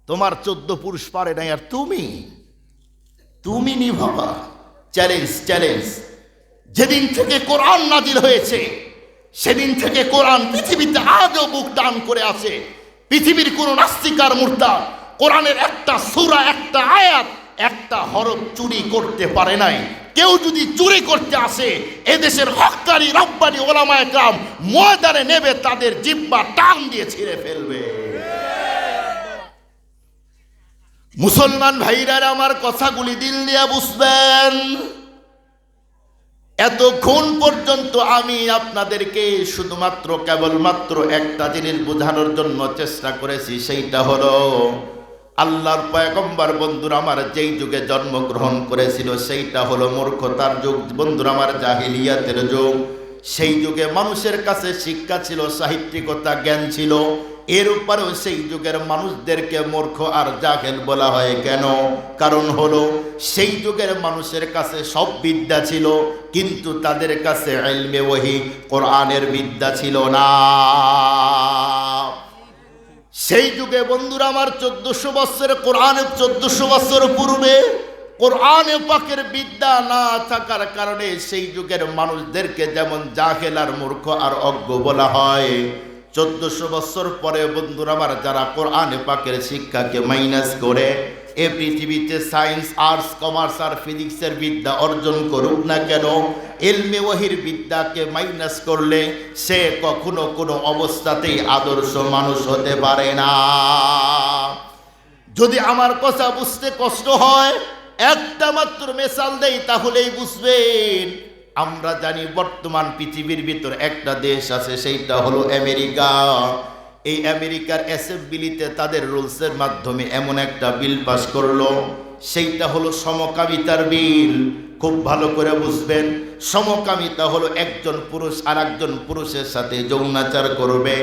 S1: তোমার 14 পুরুষ পারে নাই, আর তুমি নিভাবা। Challenge, challenge. যেদিন থেকে কোরআন নাজিল হয়েছে সেদিন থেকে কোরআন পৃথিবীতে আজও বুক দান করে আছে। পৃথিবীর কোন নাস্তিকার মুরতাদ কোরআনের একটা সূরা, একটা আয়াত, একটা হরফ চুরি করতে পারে নাই। কেউ যদি চুরি করতে আসে, এদেশের হক্কানি রব্বানি ওলামায়ে কেরাম ময়দানে নেবে, তাদের জিহ্বা টান দিয়ে ছিঁড়ে ফেলবে। মুসলমান ভাইরা আমার কথাগুলি দিল দিয়ে বুঝবেন। এতক্ষণ পর্যন্ত আমি আপনাদেরকে শুধুমাত্র কেবলমাত্র একটা জিনিস বোঝানোর জন্য চেষ্টা করেছি, সেইটা হলো আল্লাহর পয়গম্বর বন্ধুরা আমার যেই যুগে জন্মগ্রহণ করেছিল সেইটা হলো মূর্খতার যুগ বন্ধুরা আমার, জাহিলিয়াতের যুগ। সেই যুগে মানুষের কাছে শিক্ষা ছিল, সাহিত্যিকতা, জ্ঞান ছিল। এর উপরেও সেই যুগের মানুষদেরকে মূর্খ আর জাহেল বলা হয় কেন? কারণ হলো সেই যুগের মানুষের কাছে সব বিদ্যা ছিল, কিন্তু তাদের কাছে ইলমে ওহী কোরআনের বিদ্যা ছিল না। সেই যুগে বন্ধুরা আমার 1400 বছর কোরআনের 1400 বছর পূর্বে কোরআনে পাকের বিদ্যা না থাকার কারণে সেই যুগের মানুষদেরকে যেমন জাহেল আর মূর্খ আর অজ্ঞ বলা হয়, 1400 বছর পরে বন্ধুরা আমার যারা কোরআনে পাকের শিক্ষাকে মাইনাস করে এ পৃথিবীতে সায়েন্স, আর্টস, কমার্স আর ফিজিক্সের বিদ্যা অর্জন করুক না কেন, ইলমে ওহীর বিদ্যাকে মাইনাস করলে সে কখনো কোনো অবস্থাতেই আদর্শ মানুষ হতে পারে না। যদি আমার কথা বুঝতে কষ্ট হয়, একটা মাত্র মিসাল দেই তাহলেই বুঝবেন। আমরা জানি বর্তমান পৃথিবীর ভিতর একটা দেশ আছে, সেইটা হলো আমেরিকা। এই আমেরিকার অ্যাসেম্বলিতে তাদের রুলসের মাধ্যমে এমন একটা বিল পাস করলো, সেইটা হলো সমকামিতার বিল। খুব ভালো করে বুঝবেন, সমকামিতা হলো একজন পুরুষ আর একজন পুরুষের সাথে যৌনাচার করবে,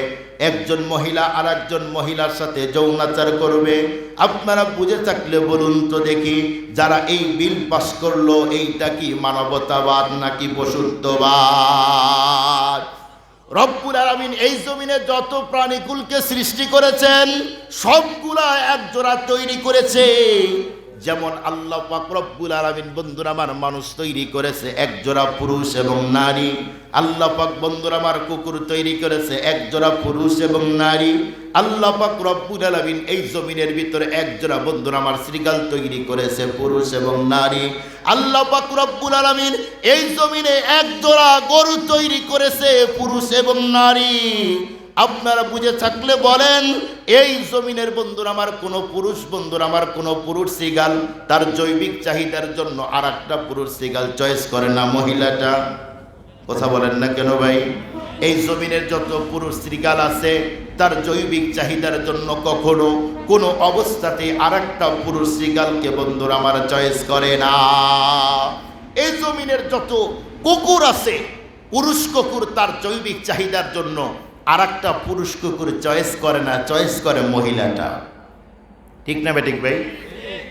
S1: একজন মহিলা আর একজন মহিলার সাথে যৌনাচার করবে। আপনারা বুঝে থাকলে বলুন তো দেখি, যারা এই বিল পাস করলো এইটা কি মানবতাবাদ নাকি পশুত্ববাদ? রব্বুল আলামিন এই জমিনে যত প্রাণীকুলকে সৃষ্টি করেছেন সবগুলা এক জোড়া তৈরি করেছে। যেমন আল্লাহ পাক রব্বুল আলামিন বন্ধুরা আমার মানুষ তৈরি করেছে এক জোড়া পুরুষ এবং নারী। আল্লাহ পাক বন্ধুরা আমার কুকুর তৈরি করেছে এক জোড়া পুরুষ এবং নারী। আল্লাহ পাক রব্বুল আলামিন এই জমিনের ভিতরে এক জোড়া বন্ধুরা আমার শৃগাল তৈরি করেছে পুরুষ এবং নারী। আল্লাহ পাক রব্বুল আলামিন এই জমিনে এক জোড়া গরু তৈরি করেছে পুরুষ এবং নারী। আপনারা বুঝে থাকলে বলেন, এই জমিনের বন্ধুরা আমার কোনো পুরুষ বন্ধুরা আমার কোনো পুরুষ শৃগাল তার জৈবিক চাহিদার জন্য আর একটা পুরুষ শৃগাল চয়েস করে না মহিলাটা? কথা বলেন না কেন ভাই? এই জমিনের যত পুরুষ শৃগাল আছে তার জৈবিক চাহিদার জন্য কখনো কোনো অবস্থাতে আর একটা পুরুষ শৃগালকে বন্ধুরা আমার চয়েস করে না। এই জমিনের যত কুকুর আছে পুরুষ কুকুর তার জৈবিক চাহিদার জন্য আর একটা পুরুষ কুকুর চয়েস করে না, চয়েস করে মহিলাটা। ঠিক না বেঠিক ভাই?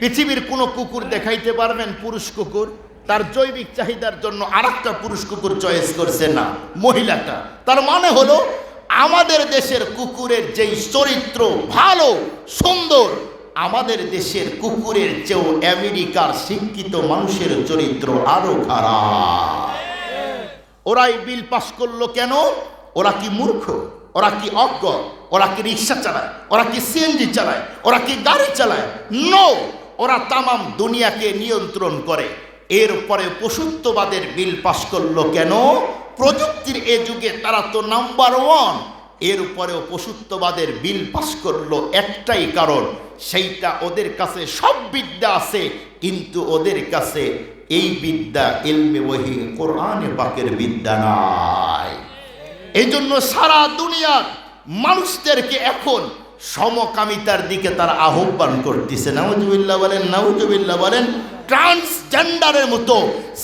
S1: পৃথিবীর কোনো কুকুর দেখাইতে পারবেন পুরুষ কুকুর তার জৈবিক চাহিদার জন্য আর একটা পুরুষ কুকুর চয়েস করছে না, মহিলাটা? তার মানে হলো আমাদের দেশের কুকুরের যেই চরিত্র ভালো সুন্দর, আমাদের দেশের কুকুরের চেয়েও আমেরিকার শিক্ষিত মানুষের চরিত্র আরো খারাপ। ওরাই বিল পাস করলো কেন? ওরা কি মূর্খ? ওরা কি অজ্ঞ? ওরা কি রিক্সা চালায়? ওরা কি সিএনজি চালায়? ওরা কি গাড়ি চালায়? নো, ওরা তামাম দুনিয়াকে নিয়ন্ত্রণ করে। এরপরে পশুত্ববাদের বিল পাস করলো কেন? প্রযুক্তির এ যুগে তারা তো নাম্বার ওয়ান। এরপরেও পশুত্ববাদের বিল পাস করলো একটাই কারণ, সেইটা ওদের কাছে সব বিদ্যা আছে, কিন্তু ওদের কাছে এই বিদ্যা ইলমে ওহী কোরআনে পাকের বিদ্যা নাই। এই জন্য সারা দুনিয়ার মানুষদেরকে এখন সমকামিতার দিকে তারা আহ্বান করতেছে। নাউজুবিল্লাহ বলেন, নাউজুবিল্লাহ বলেন। ট্রান্সজেন্ডারের মতো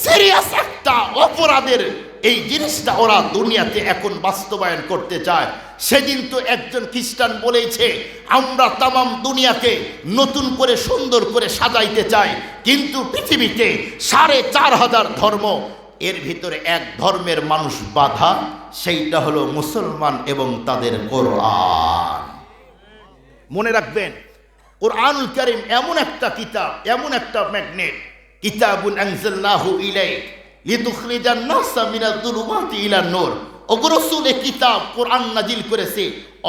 S1: সিরিয়াস একটা অপরাধের এই জিনিসটা ওরা দুনিয়াতে এখন বাস্তবায়ন করতে চায়। সেদিন তো একজন খ্রিস্টান বলেছে, আমরা তামাম দুনিয়াকে নতুন করে সুন্দর করে সাজাইতে চাই, কিন্তু পৃথিবীতে 4500 ধর্ম, এর ভিতরে এক ধর্মের মানুষ বাধা, সেইটা হলো মুসলমান এবং তাদের কোরআন। মনে রাখবেন, কোরআনুল কারীম এমন একটা কিতাব, এমন একটা ম্যাগনেট, কিতাবুন আনজালনাহু ইলাইক লিতুখরিজান নাসা মিনাজ যুলুমাতি ইলান নূর। ওগো রাসূল, এই কিতাব কোরআন নাজিল করেছে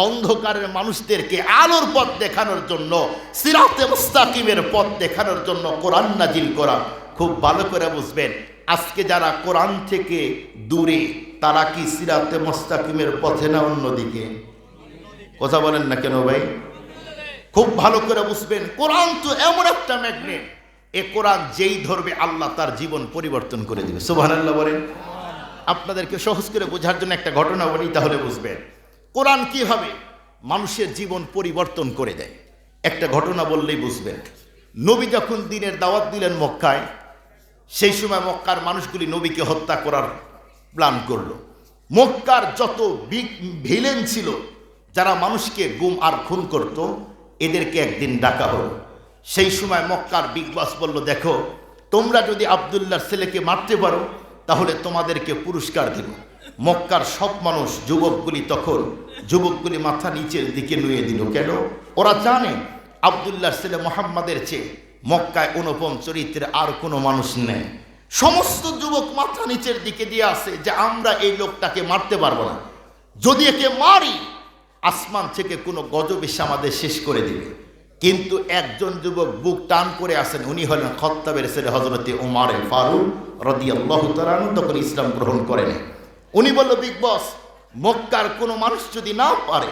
S1: অন্ধকারের মানুষদেরকে আলোর পথ দেখানোর জন্য, সিরাতে মুস্তাকিমের পথ দেখানোর জন্য কোরআন নাজিল করা। খুব ভালো করে বুঝবেন, আজকে যারা কোরআন থেকে দূরে তারা কি সিরাতে মুস্তাকিমের পথে না অন্যদিকে? কথা বলেন না কেন ভাই? খুব ভালো করে বুঝবেন, কোরআন তো এমন একটা ম্যাগনেট, এ কোরআন যেই ধরবে আল্লাহ তার জীবন পরিবর্তন করে দিবে। সুবহানাল্লাহ বলেন। আপনাদেরকে সহজ করে বোঝার জন্য একটা ঘটনা বলি, তাহলে বুঝবেন কোরআন কিভাবে মানুষের জীবন পরিবর্তন করে দেয়। একটা ঘটনা বললেই বুঝবেন। নবী যখন দ্বীনের দাওয়াত দিলেন মক্কায়, সেই সময় মক্কার মানুষগুলি নবীকে হত্যা করার প্ল্যান করলো। মক্কার যত ভিলেন ছিল, যারা মানুষকে গুম আর খুন করত, এদেরকে একদিন ডাকা হলো। সেই সময় মক্কার বিগ বস বলল, দেখো, তোমরা যদি আব্দুল্লাহর ছেলেকে মারতে পারো তাহলে তোমাদেরকে পুরস্কার দেব। মক্কার সব মানুষ, যুবকগুলি মাথা নিচের দিকে নুয়ে দিল। কেন? ওরা জানে আব্দুল্লাহর ছেলে মোহাম্মদের চেয়ে মক্কায় অনুপম চরিত্রের আর কোনো মানুষ নেই। সমস্ত যুবক মাথা নিচের দিকে দিয়ে আসে যে আমরা এই লোকটাকে মারতে পারবো না, যদি একে মারি আসমান থেকে কোনো গজব এসে আমাদের শেষ করে দিবে। কিন্তু একজন যুবক বুক টান করে আসেন, উনি হলেন খাত্তাবের ছেলে হযরতে ওমর ফারুক রাদিয়াল্লাহু তাআলা আনহু। তখন ইসলাম গ্রহণ করেন। উনি বলল, বিগ বস, মক্কার কোনো মানুষ যদি না পারে,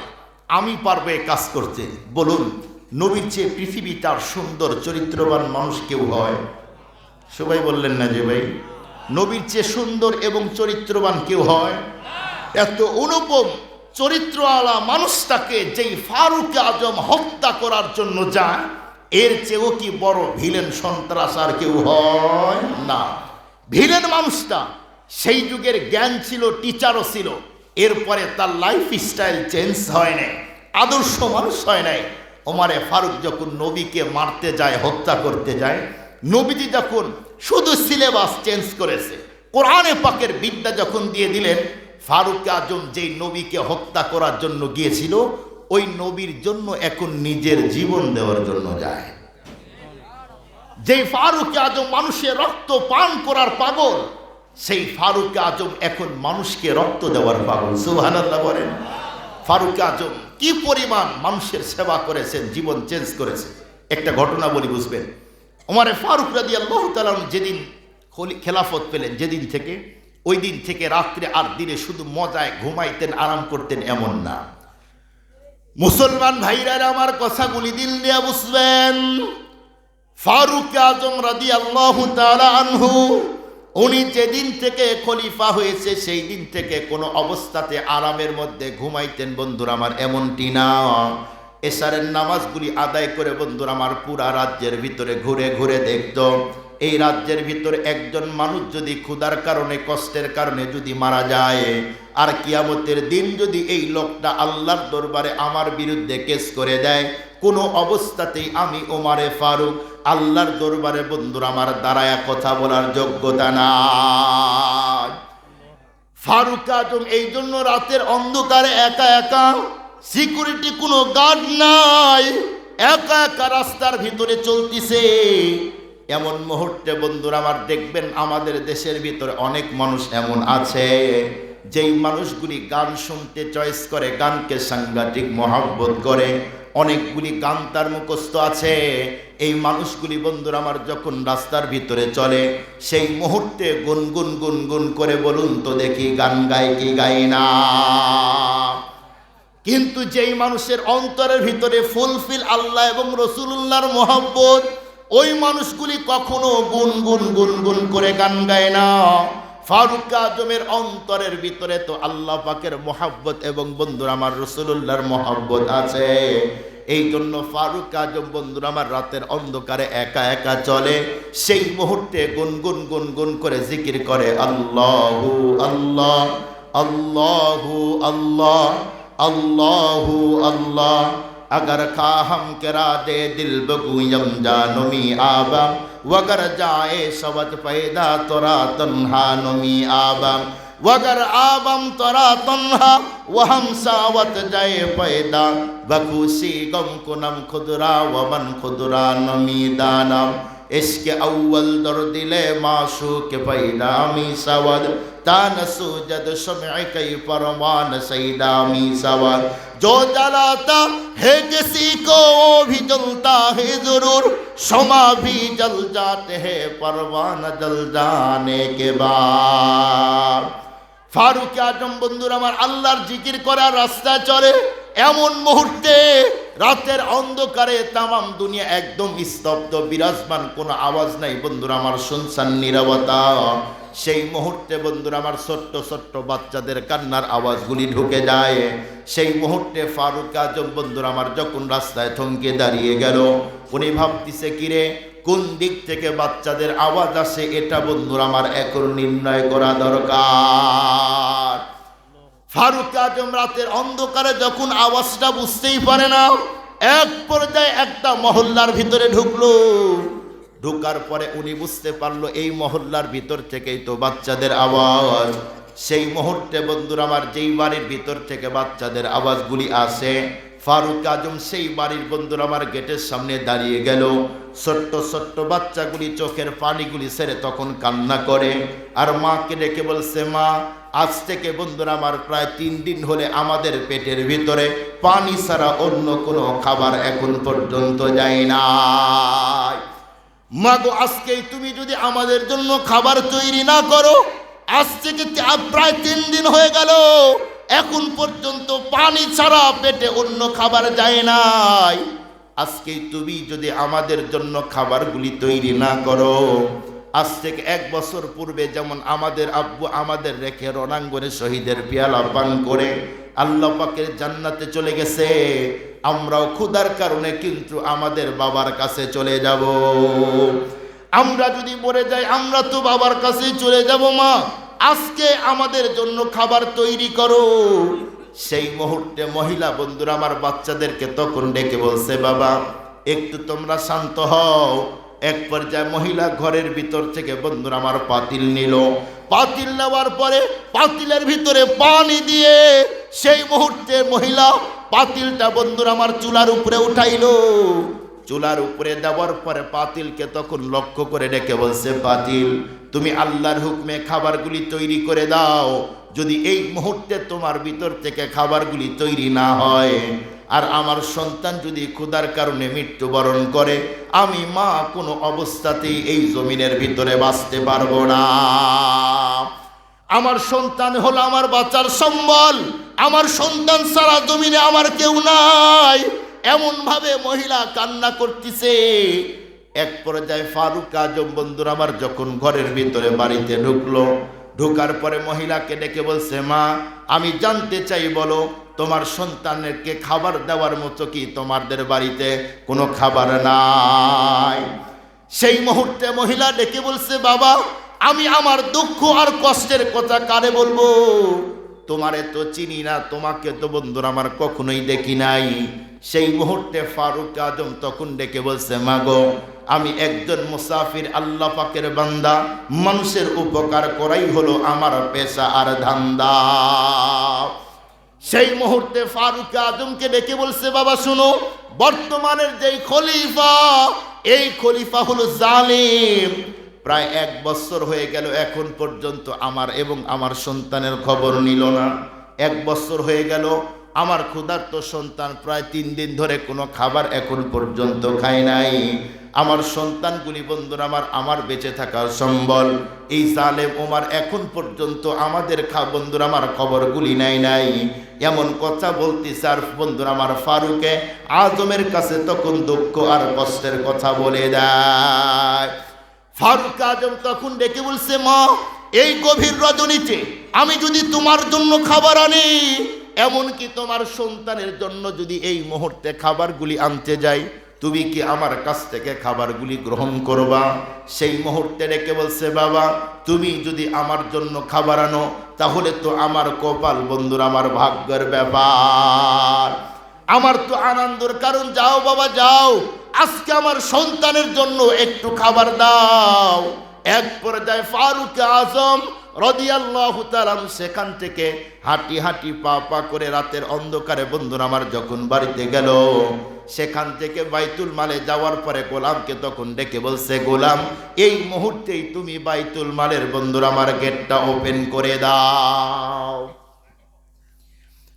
S1: আমি পারবো এ কাজ করতে। বলুন, নবীর চেয়ে পৃথিবীটার সুন্দর চরিত্রবান মানুষ কেউ হয়? সবাই বললেন না যে ভাই, নবীর চেয়ে সুন্দর এবং চরিত্রবান কেউ হয়? এত অনুপম চরিত্রওয়ালা মানুষটাকে যেই ফারুক আজম হত্যা করার জন্য যায়, এর চেয়েও কি বড় ভিলেন সন্ত্রাস আর কেউ হয় না? ভিলেন মানুষটা সেই যুগের জ্ঞান ছিল, টিচারও ছিল, এরপরে তার লাইফ স্টাইল চেঞ্জ হয় নাই, আদর্শ মানুষ হয় নাই। ওমরে ফারুক যখন নবীকে মারতে যায়, হত্যা করতে যায়, নবীজি যখন শুধু সিলেবাস চেঞ্জ করেছে, কোরআনে পাকের বিদ্যা যখন দিয়ে দিলেন, ফারুক আজম যেই নবীকে হত্যা করার জন্য গিয়েছিল, ওই নবীর জন্য এখন নিজের জীবন দেওয়ার জন্য যায়। যেই ফারুক আজম মানুষের রক্ত পান করার পাগল, সেই ফারুক আজম এখন মানুষকে রক্ত দেওয়ার পাগল। সুবহানাল্লাহ বলেন। ফারুক আজম কি পরিমাণ মানুষের সেবা করেছেন, জীবন চেঞ্জ করেছে। একটা ঘটনা বলি, বুঝবেন। ওমর ফারুক রাদিয়াল্লাহু তাআলা যেদিন খেলাফত পেলেন, যেদিন থেকে, ওই দিন থেকে রাত্রে আর দিনে শুধু মজায় ঘুমাইতেন, আরাম করতেন এমন না। মুসলমান ভাইরা আমার কথাগুলি দিল দিয়ে বুঝবেন। ফারুক আজম রাদিয়াল্লাহু তাআলা আনহু, উনি যেদিন থেকে খলিফা হয়েছে, সেই দিন থেকে কোনো অবস্থাতে আরামের মধ্যে ঘুমাইতেন বন্ধুরা আমার, এমনটি না। এশারের নামাজগুলি আদায় করে বন্ধুরা আমার পুরা রাজ্যের ভিতরে ঘুরে ঘুরে দেখত, এই রাজ্যের ভিতরে একজন মানুষ যদি ক্ষুধার কারণে, কষ্টের কারণে যদি মারা যায়, আর কিয়ামতের দিন যদি এই লোকটা আল্লাহর দরবারে আমার বিরুদ্ধে কেস করে দেয়, কোনো অবস্থাতেই আমি ওমরে ফারুক আল্লাহর দরবারে বন্ধুরা আমার দাঁড়ায়া কথা বলার যোগ্যতা নাই। ফারুক আজম এই জন্য রাতের অন্ধকারে একা একা, সিকিউরিটি কোনো গার্ড নাই, একা একা রাস্তার ভিতরে চলতিছে। এমন মুহূর্তে বন্ধুরা আমার দেখবেন, আমাদের দেশের ভিতরে অনেক মানুষ এমন আছে যেই মানুষগুলি গান শুনতে চয়েস করে, গানকে সাংঘাতিক মহব্বত করে, অনেকগুলি গান তার মুখস্থ আছে। এই মানুষগুলি বন্ধুরা আমার যখন রাস্তার ভিতরে চলে, সেই মুহূর্তে গুনগুন গুনগুন করে, বলুন তো দেখি, গান গায় কি গায় না? কিন্তু যেই মানুষের অন্তরের ভিতরে ফুলফিল আল্লাহ এবং রাসূলুল্লাহর মহব্বত, ওই মানুষগুলি কখনো গুনগুন গুনগুন করে গান গায় না। ফারুক আজমের অন্তরের ভিতরে তো আল্লাহ পাকের মহব্বত এবং বন্ধুরা আমার রাসূলুল্লাহর মহব্বত আছে। এই জন্য ফারুক আজম বন্ধুরা আমার রাতের অন্ধকারে একা একা চলে, সেই মুহূর্তে গুনগুন গুনগুন করে জিকির করে, আল্লাহু আল্লাহ আল্লাহু আল্লাহ अल्लाहु अल्लाह अगर खाहम करा दे दिल बगुयम जानमी आबम वगर जाए सवत पैदा तोरा तन्हा नमी आबम वगर आबम तोरा तन्हा वहम सावत जाए पैदा बखुशी गम कुनम खुदरा वमन खुदरा नमी दानम इसके अव्वल दर दिले माशूक पैदा मी सवद तान सूजद शम्अ कई परवान सैदा मी सवद जो जलाता है किसी को वो भी जलता है जरूर शमा भी जल जाते हैं परवान जल जाने के बाद। फारूक आजम बंधुर आमार आल्लाहर जिकिर करार रास्ता चले, एमन मुहूर्ते रातेर अंधकारे तमाम दुनिया एकदम स्तब्ध, बिराजमान कोनो आवाज नाई बंधुरा आमार, सुनसान नीरबता। সেই মুহূর্তে বন্ধুরা আমার ছোট্ট ছোট্ট বাচ্চাদের কান্নার আওয়াজগুলি ঢুকে যায়। সেই মুহূর্তে ফারুক আজম বন্ধুরা আমার যখন রাস্তায় থমকে দাঁড়িয়ে গেল, উনি ভাবতেছে কিরে কোন দিক থেকে বাচ্চাদের আওয়াজ আসে, এটা বন্ধুরা আমার এখন নির্ণয় করা দরকার। ফারুক আজম রাতের অন্ধকারে যখন আওয়াজটা বুঝতেই পারে না, এক পর্যায়ে একটা মহল্লার ভিতরে ঢুকলো। ঢুকার পরে উনি বুঝতে পারলো এই মহল্লার ভিতর থেকেই তো বাচ্চাদের আওয়াজ। সেই মুহূর্তে বন্ধুরা আমার যেই বাড়ির ভিতর থেকে বাচ্চাদের আওয়াজগুলি আসে, ফারুক আজম সেই বাড়ির বন্ধুরা আমার গেটের সামনে দাঁড়িয়ে গেল। ছোট্ট ছোট্ট বাচ্চাগুলি চোখের পানিগুলি ছেড়ে তখন কান্না করে, আর মাকে ডেকে বলছে, মা আজ থেকে বন্ধুরা আমার প্রায় 3 দিন হলে আমাদের পেটের ভিতরে পানি ছাড়া অন্য কোনো খাবার এখন পর্যন্ত যায় না। মাগো আজকেই তুমি যদি আমাদের জন্য খাবার তৈরি না করো, আজ থেকে প্রায় 3 দিন হয়ে গেল, এখন পর্যন্ত পানি ছাড়া পেটে অন্য খাবার যায় নাই। আজকেই তুমি যদি আমাদের জন্য খাবারগুলি তৈরি না করো, আজ থেকে 1 বছর পূর্বে যেমন আমাদের আব্বু আমাদের রেখে রণাঙ্গনে শহীদের পেয়ালা পান করে আল্লাহ পাকের জান্নাতে চলে গেছে, আমরাও ক্ষুধার কারণে কিন্তু আমাদের বাবার কাছে চলে যাব। আমরা যদি মরে যাই আমরা তো বাবার কাছেই চলে যাব। মা আজকে আমাদের জন্য খাবার তৈরি করো। সেই মুহূর্তে মহিলা বন্ধুরা আমার বাচ্চাদেরকে তখন ডেকে বলছে, বাবা একটু তোমরা শান্ত হও। এক পর্যায়ে মহিলা ঘরের ভিতর থেকে বন্ধুরা আমার পাতিল নিল। পাতিল নেওয়ার পরে পাতিলের ভিতরে পানি দিয়ে সেই মুহূর্তে মহিলা পাতিলটা বন্ধুরা আমার চুলার উপরে উঠাইলো। চুলার উপরে দেওয়ার পরে পাতিলকে তখন লক্ষ্য করে ডেকে বলছে, পাতিল তুমি আল্লাহর হুকমে খাবারগুলি তৈরি করে দাও। যদি এই মুহূর্তে তোমার ভিতর থেকে খাবারগুলি তৈরি না হয়, আর আমার সন্তান যদি ক্ষুধার কারণে মৃত্যুবরণ করে, আমি মা কোনো অবস্থাতেই এই জমিনের ভিতরে বাঁচতে পারবো না। আমার সন্তান হলো আমার বাঁচার সম্বল, আমার সন্তান ছাড়া জমিনে আমার কেউ নাই। এমন ভাবে মহিলা কান্না করতেছে। এক পর্যায়ে ফারুক আজম বন্ধুরা আমার যখন ঘরের ভিতরে বাড়িতে ঢুকলো, ঢোকার পরে মহিলাকে ডেকে বলছে, মা আমি জানতে চাই, বলো তোমার সন্তানকে খাবার দেওয়ার মতো কি তোমাদের বাড়িতে কোনো খাবার নাই? সেই মুহূর্তে মহিলা ডেকে বলছে, বাবা আমি আমার দুঃখ আর কষ্টের কথা কারে বলবো? তোমারে তো চিনি না, তোমাকে তো বন্ধুরা আমার কখনোই দেখি নাই। সেই মুহূর্তে ফারুক আজম তখন ডেকে বলছে, মাগো আমি একজন মুসাফির আল্লাহ পাকের বান্দা, মানুষের উপকার করাই হলো আমার পেশা আর ধান্দা। সেই মুহূর্তে ফারুক আজমকে ডেকে বলছে, বাবা শুনো, বর্তমানের যেই খলিফা, এই খলিফা হলো জালিম। প্রায় 1 বছর হয়ে গেল, এখন পর্যন্ত আমার এবং আমার সন্তানের খবর নিল না। 1 বছর হয়ে গেল, আমার ক্ষুধার্ত সন্তান প্রায় 3 দিন ধরে কোনো খাবার এখন পর্যন্ত খায় নাই। আমার সন্তানগুলি বন্ধুরা আমার বেঁচে থাকার সম্বল। এই জালেম ওমর এখন পর্যন্ত আমাদের বন্ধুরা আমার খবরগুলি নেয় নাই। এমন কথা বলতেছে, আর বন্ধুরা আমার ফারুকে আজমের কাছে তখন দুঃখ আর কষ্টের কথা বলে দেয়। ফারুক আজম তখন ডেকে বলছে, মা এই গভীর রজনীতে আমি যদি তোমার জন্য খাবার আনি, এমনকি তোমার সন্তানের জন্য যদি এই মুহূর্তে খাবারগুলি আনতে যাই, তুমি কি আমার কাছ থেকে খাবারগুলি গ্রহণ করবা? সেই মুহূর্তে ডেকে বলছে, বাবা তুমি যদি আমার জন্য খাবার আনো, তাহলে তো আমার কপাল বন্ধুরা আমার ভাগ্যের ব্যাপার, আমার তো আনন্দের কারণ। যাও বাবা যাও, আজকে আমার সন্তানের জন্য একটু খাবার দাও। এক পর্যায়ে ফারুক আজম রাদিয়াল্লাহু তাআলা সেখান থেকে হাঁটি হাঁটি পা পা করে রাতের অন্ধকারে বন্ধুরা আমার যখন বাড়িতে গেল, সেখান থেকে বাইতুল মালে যাওয়ার পরে গোলামকে তখন ডেকে বলছে, গোলাম এই মুহূর্তেই তুমি বাইতুল মালের বন্ধুরা আমার গেটটা ওপেন করে দাও।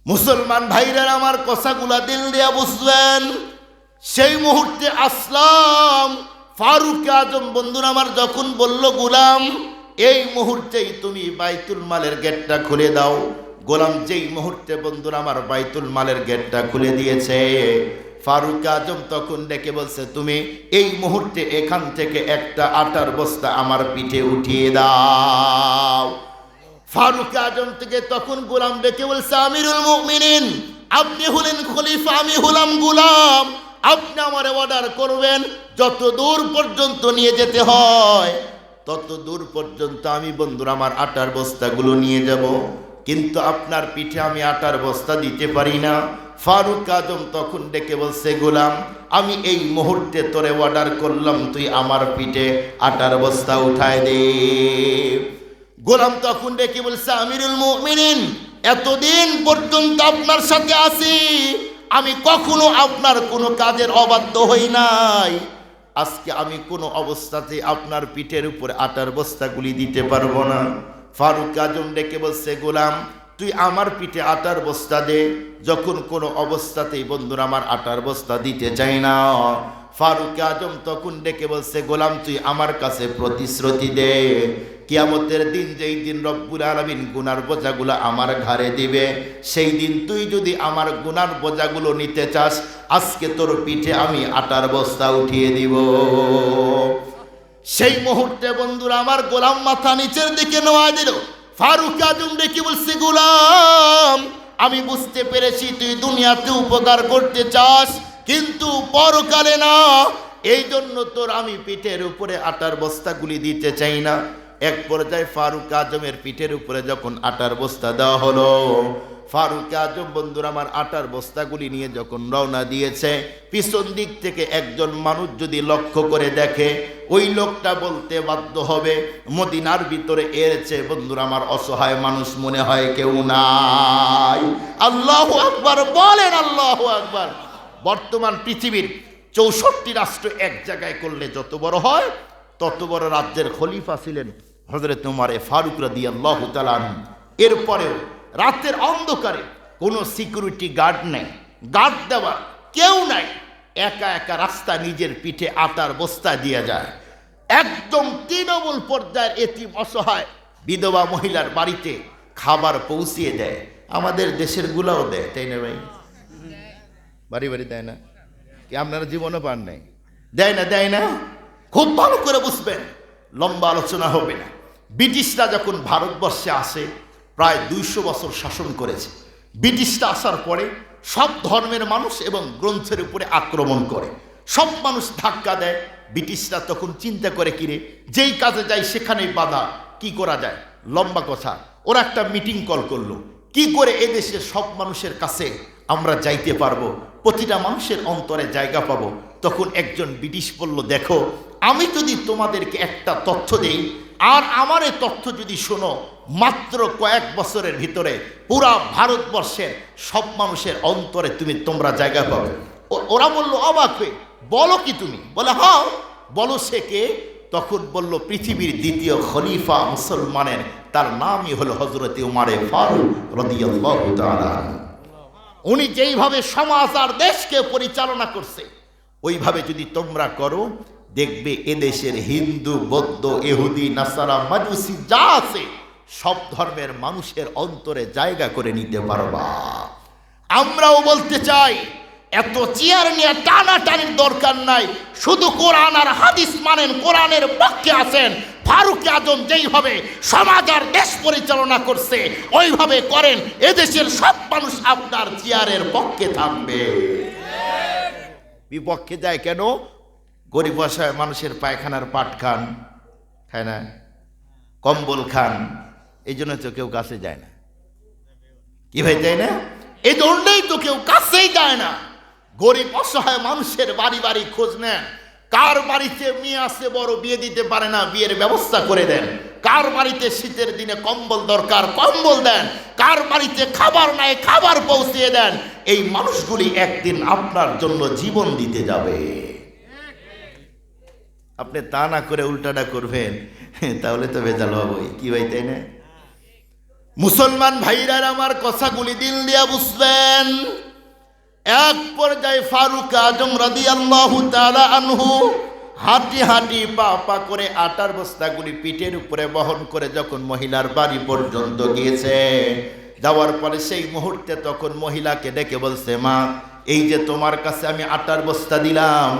S1: মুসলমান ভাইরা আমার কথাগুলা দিল দিয়া বুঝবেন। সেই মুহূর্তে আসলাম ফারুক আজম বন্ধুরা আমার যখন বলল, গোলাম এই মুহূর্তেই তুমি বাইতুল মালের গেটটা খুলে দাও। গোলাম যেই মুহূর্তে বন্ধুরা আমার বাইতুল মালের গেটটা খুলে দিয়েছে, ফারুক আজম তখন ডেকে বলছে, তুমি এই মুহূর্তে এখান থেকে একটা আটার বস্তা আমার পিঠে উঠিয়ে দাও। ফারুক আজম থেকে তখন গোলাম ডেকে বলছে, আমিরুল মুমিনিন, আপনি হলেন খলিফা, আমি হলাম গোলাম, আপনি আমারে অর্ডার করবেন, যত দূর পর্যন্ত নিয়ে যেতে হয় তত দূর পর্যন্ত আমি বন্ধুরা আমার আটার বস্তাগুলো নিয়ে যাব, কিন্তু আপনার পিঠে আমি আটার বস্তা দিতে পারি না। ফারুক আজম তখন ডেকে বলছে, গোলাম, আমি এই মুহূর্তে তোরে অর্ডার করলাম, তুই আমার পিঠে আটার বস্তা উঠায় দে। গোলাম তখন ডেকে বলছে, আমিরুল মুমিনিন, এতদিন পর্যন্ত আপনার সাথে আছি, আমি কখনো আপনার কোনো কাজের অবাধ্য হই নাই, আজকে আমি কোনো অবস্থাতে আপনার পিঠের উপর আটার বস্তাগুলি দিতে পারবো না। ফারুক আজম ডেকে বলছে, গোলাম, তুই আমার পিঠে আটার বস্তা দে। যখন কোনো অবস্থাতেই বন্ধুরা আমার আটার বস্তা দিতে চাই না, ফারুক আজম তখন ডেকে বলছে, গোলাম, তুই আমার কাছে প্রতিশ্রুতি দে, কিয়ামতের দিন যেই দিন রব্বুল আলামিন গুনার বোঝাগুলো আমার ঘাড়ে দিবে, সেই দিন তুই যদি আমার গুনার বোঝাগুলো নিতে চাস, আজকে তোর পিঠে আমি আটার বস্তা উঠিয়ে দিব। সেই মুহূর্তে বন্ধুরা আমার গোলাম মাথা নিচের দিকে নোয়া দিল। ফারুক আজম ডেকে বলছে, গোলাম, আমি বুঝতে পেরেছি তুই দুনিয়াতে উপকার করতে চাস, কিন্তু পরকালে না, এই জন্য তোর আমি পিঠের উপরে আটার বস্তাগুলি দিতে চাই না। এক পর্যায়ে ফারুক আজমের পিঠের উপরে যখন আটার বস্তা দেওয়া হলো, ফারুক আজম বন্ধুরা আমার আটার বস্তাগুলি নিয়ে যখন রওনা দিয়েছে, পিছন দিক থেকে একজন মানুষ যদি লক্ষ্য করে দেখে, ওই লোকটা বলতে বাধ্য হবে, মদিনার ভিতরে এসেছে বন্ধুরা আমার অসহায় মানুষ মনে হয় কেউ নাই। আল্লাহু আকবার বলেন, আল্লাহু আকবার। বর্তমান পৃথিবীর 64 রাষ্ট্র এক জায়গায় করলে যত বড় হয়, তত বড় রাজ্যের খলিফা ছিলেন হযরত উমর ফারুক রাদিয়াল্লাহু তাআলা আনহু। এরপরেও রাতের অন্ধকারে কোনো সিকিউরিটি গার্ড নেই, গার্ড দেওয়া কেউ নাই, একা একা রাস্তা নিজের পিঠে আটার বস্তা দিয়ে যায়। একদম তৃণমূল পর্যায়ের এতিম অসহায় বিধবা মহিলার বাড়িতে খাবার পৌঁছিয়ে দেয়। আমাদের দেশের গুলাও দেয়, তাই না ভাই? বাড়ি বাড়ি দেয় না কি? আপনারা জীবনও পান নাই, দেয় না, দেয় না। খুব ভালো করে বুঝবেন, লম্বা আলোচনা হবে না। ব্রিটিশরা যখন ভারতবর্ষে আসে, প্রায় 200 বছর শাসন করেছে। ব্রিটিশরা আসার পরে সব ধর্মের মানুষ এবং গ্রন্থের উপরে আক্রমণ করে, সব মানুষ ধাক্কা দেয়। ব্রিটিশরা তখন চিন্তা করে, কিরে, যেই কাজে যায় সেখানেই বাধা, কি করা যায়? লম্বা কথা, ওরা একটা মিটিং কল করলো, কি করে এদেশের সব মানুষের কাছে আমরা যাইতে পারবো, প্রতিটা মানুষের অন্তরে জায়গা পাবো। তখন একজন ব্রিটিশ বলল, দেখো, আমি যদি তোমাদেরকে একটা তথ্য দেই, আর আমার এই তথ্য যদি শোনো, মাত্র কয়েক বছরের ভিতরে পুরা ভারতবর্ষের সব মানুষের অন্তরে তোমরা জায়গা পাবে। ওরা বলল অবাক হয়ে, বলো কি তুমি? বলে, হ্যাঁ। বলো, সে কে? তখন বলল, পৃথিবীর দ্বিতীয় খলিফা মুসলমানের, তার নামই হলো হযরত উমর ফারুক রাদিয়াল্লাহু তাআলা। উনি যেইভাবে সমাজ আর দেশকে পরিচালনা করছে, ওইভাবে যদি তোমরা করো, দেখবে এদেশের হিন্দু, বৌদ্ধ, ইহুদি, নাসারা, মাজুসি যা আছে, সব ধর্মের মানুষের অন্তরে জায়গা করে নিতে পারবা। আমরাও বলতে চাই, এত চেয়ার নিয়ে টানাটানির দরকার নাই, শুধু কোরআন আর হাদিস মানেন, কোরআনের পক্ষে আছেন। ফারুক আজম যেইভাবে সমাজ আর দেশ পরিচালনা করছে, ওইভাবে করেন, এদেশের সব মানুষ আপনার চেয়ারের পক্ষে থাকবে। বিপক্ষে যায় কেন? গরিব অসহায় মানুষের পায়খানার পাট খান, খায় না, কম্বল খান, এই জন্য তো কেউ কাছে যায় না। কি ভাই, তাই না? এই জন্যই তো কেউ কাছেই যায় না। গরিব অসহায় মানুষের বাড়ি বাড়ি খোঁজ নেন, কার বাড়িতে মেয়ে আছে বড়, বিয়ে দিতে পারে না, বিয়ের ব্যবস্থা করে দেন। কার বাড়িতে শীতের দিনে কম্বল দরকার, কম্বল দেন। কার বাড়িতে খাবার নাই, খাবার পৌঁছিয়ে দেন। এই মানুষগুলি একদিন আপনার জন্য জীবন দিতে যাবে। আপনি তা না করে উল্টাটা করবেন, তাহলে তো ভেজাল হবেই। কি ভাই, তাই না? মুসলমান ভাইরা আমার কথাগুলি দিল দিয়া বুঝবেন। এক পর্যায়ে ফারুক আজম রাদিয়াল্লাহু তাআলা আনহু হাঁটি হাঁটি পা পা করে আটার বস্তাগুলি পিঠের উপরে বহন করে যখন মহিলার বাড়ি পর্যন্ত গিয়েছে, যাওয়ার পরে সেই মুহূর্তে তখন মহিলাকে ডেকে বলছে, মা, এই যে তোমার কাছে আমি আটার বস্তা দিলাম,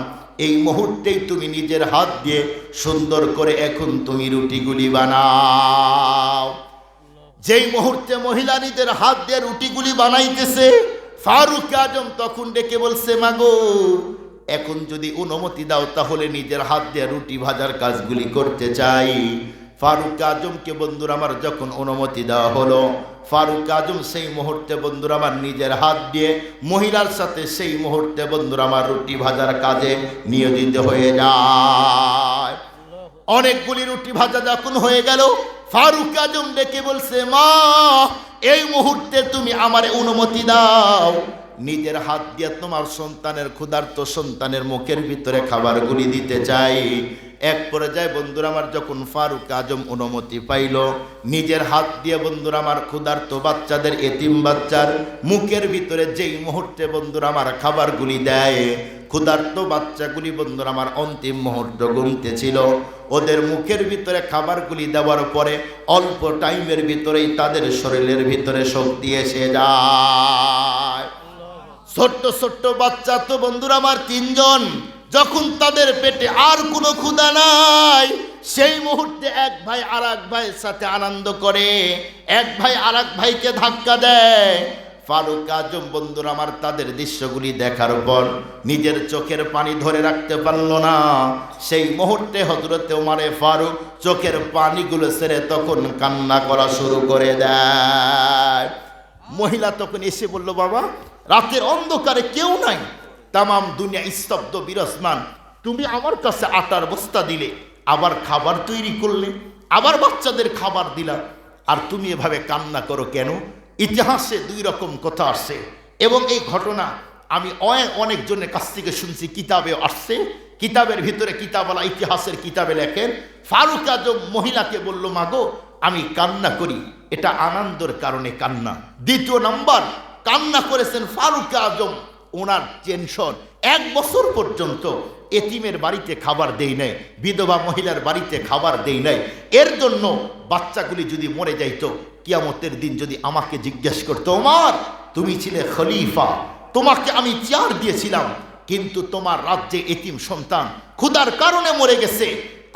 S1: এই মুহূর্তেই তুমি নিজের হাত দিয়ে সুন্দর করে এখন তুমি রুটিগুলি বানাও। যেই মুহূর্তে মহিলা নিজের হাত দিয়ে রুটিগুলি বানাইতেছে, ফারুক আজম তখন ডেকে বলছে, মাগো এখন যদি অনুমতি দাও তাহলে নিজের হাত দিয়ে রুটি ভাজার কাজগুলি করতে চাই। ফারুক আজমকে বন্ধুরা আমার যখন অনুমতি দেওয়া হলো, ফারুক আজম সেই মুহূর্তে বন্ধুরা আমার নিজের হাত দিয়ে মহিলার সাথে সেই মুহূর্তে বন্ধুরা আমার রুটি ভাজার কাজে নিয়োজিত হয়ে যায়। অনেকগুলি রুটি ভাজা যখন হয়ে গেল, ফারুক আজম ডেকে বলছে, মা এই মুহূর্তে তুমি আমারে অনুমতি দাও, নিজের হাত দিয়ে তোমার সন্তানের ক্ষুধার্ত সন্তানের মুখের ভিতরে খাবারগুলি দিতে চাই। এক পর্যায়ে বন্ধুরা আমার যখন ফারুক আজম অনুমতি পাইল, নিজের হাত দিয়ে বন্ধুরা আমার ক্ষুধার্ত বাচ্চাদের, এতিম বাচ্চার মুখের ভিতরে যেই মুহূর্তে বন্ধুরা আমার খাবারগুলি দেয়, ক্ষুধার্ত বাচ্চাগুলি বন্ধুরা আমার অন্তিম মুহূর্ত গুনতেছিল। ওদের মুখের ভিতরে খাবারগুলি দেওয়ার পরে অল্প টাইমের ভিতরেই তাদের শরীরের ভিতরে শক্তি এসে যায়। ছোট্ট ছোট্ট বাচ্চা তো বন্ধুরা আমার তিনজন, যখন তাদের পেটে আর কোনো ক্ষুধা নাই, সেই মুহূর্তে এক ভাই আর এক ভাইয়ের সাথে আনন্দ করে, এক ভাই আর এক ভাইকে ধাক্কা দেয়। ফারুক আজম বন্ধুরা আমার তাদের দৃশ্যগুলি দেখার পর নিজের চোখের পানি ধরে রাখতে পারল না। সেই মুহূর্তে হযরতে ওমর ফারুক চোখের পানিগুলো ছেড়ে তখন কান্না করা শুরু করে দেয়। মহিলা তখন এসে বলল, বাবা রাতের অন্ধকারে কেউ নাই, তামাম দুনিয়া স্তব্ধ বিরাজমান, তুমি আমার কাছে আটার বস্তা দিলে, আবার খাবার তৈরি করলে, আবার বাচ্চাদের খাবার দিলা, আর তুমি এভাবে কান্না করো কেন? ইতিহাসে দুই রকম কথা আসছে এবং এই ঘটনা আমি অনেকজনের কাছ থেকে শুনছি, কিতাবে আসছে। কিতাবের ভিতরে কিতাবওয়ালা ইতিহাসের কিতাবে লেখেন, ফারুক আজম মহিলাকে বলল, মাগো আমি কান্না করি, এটা আনন্দের কারণে কান্না। দ্বিতীয় নাম্বার, কান্না করেছেন ফারুক আজম, ওনার টেনশন, 1 বছর পর্যন্ত এতিমের বাড়িতে খাবার দেই নাই, বিধবা মহিলার বাড়িতে খাবার দেই নাই, এর জন্য বাচ্চাগুলি যদি মরে যাইতো, কিয়ামতের দিন যদি আমাকে জিজ্ঞেস করতো, ওমর তুমি ছিলে খলিফা, তোমাকে আমি চেয়ার দিয়েছিলাম, কিন্তু তোমার রাজ্যে এতিম সন্তান ক্ষুধার কারণে মরে গেছে,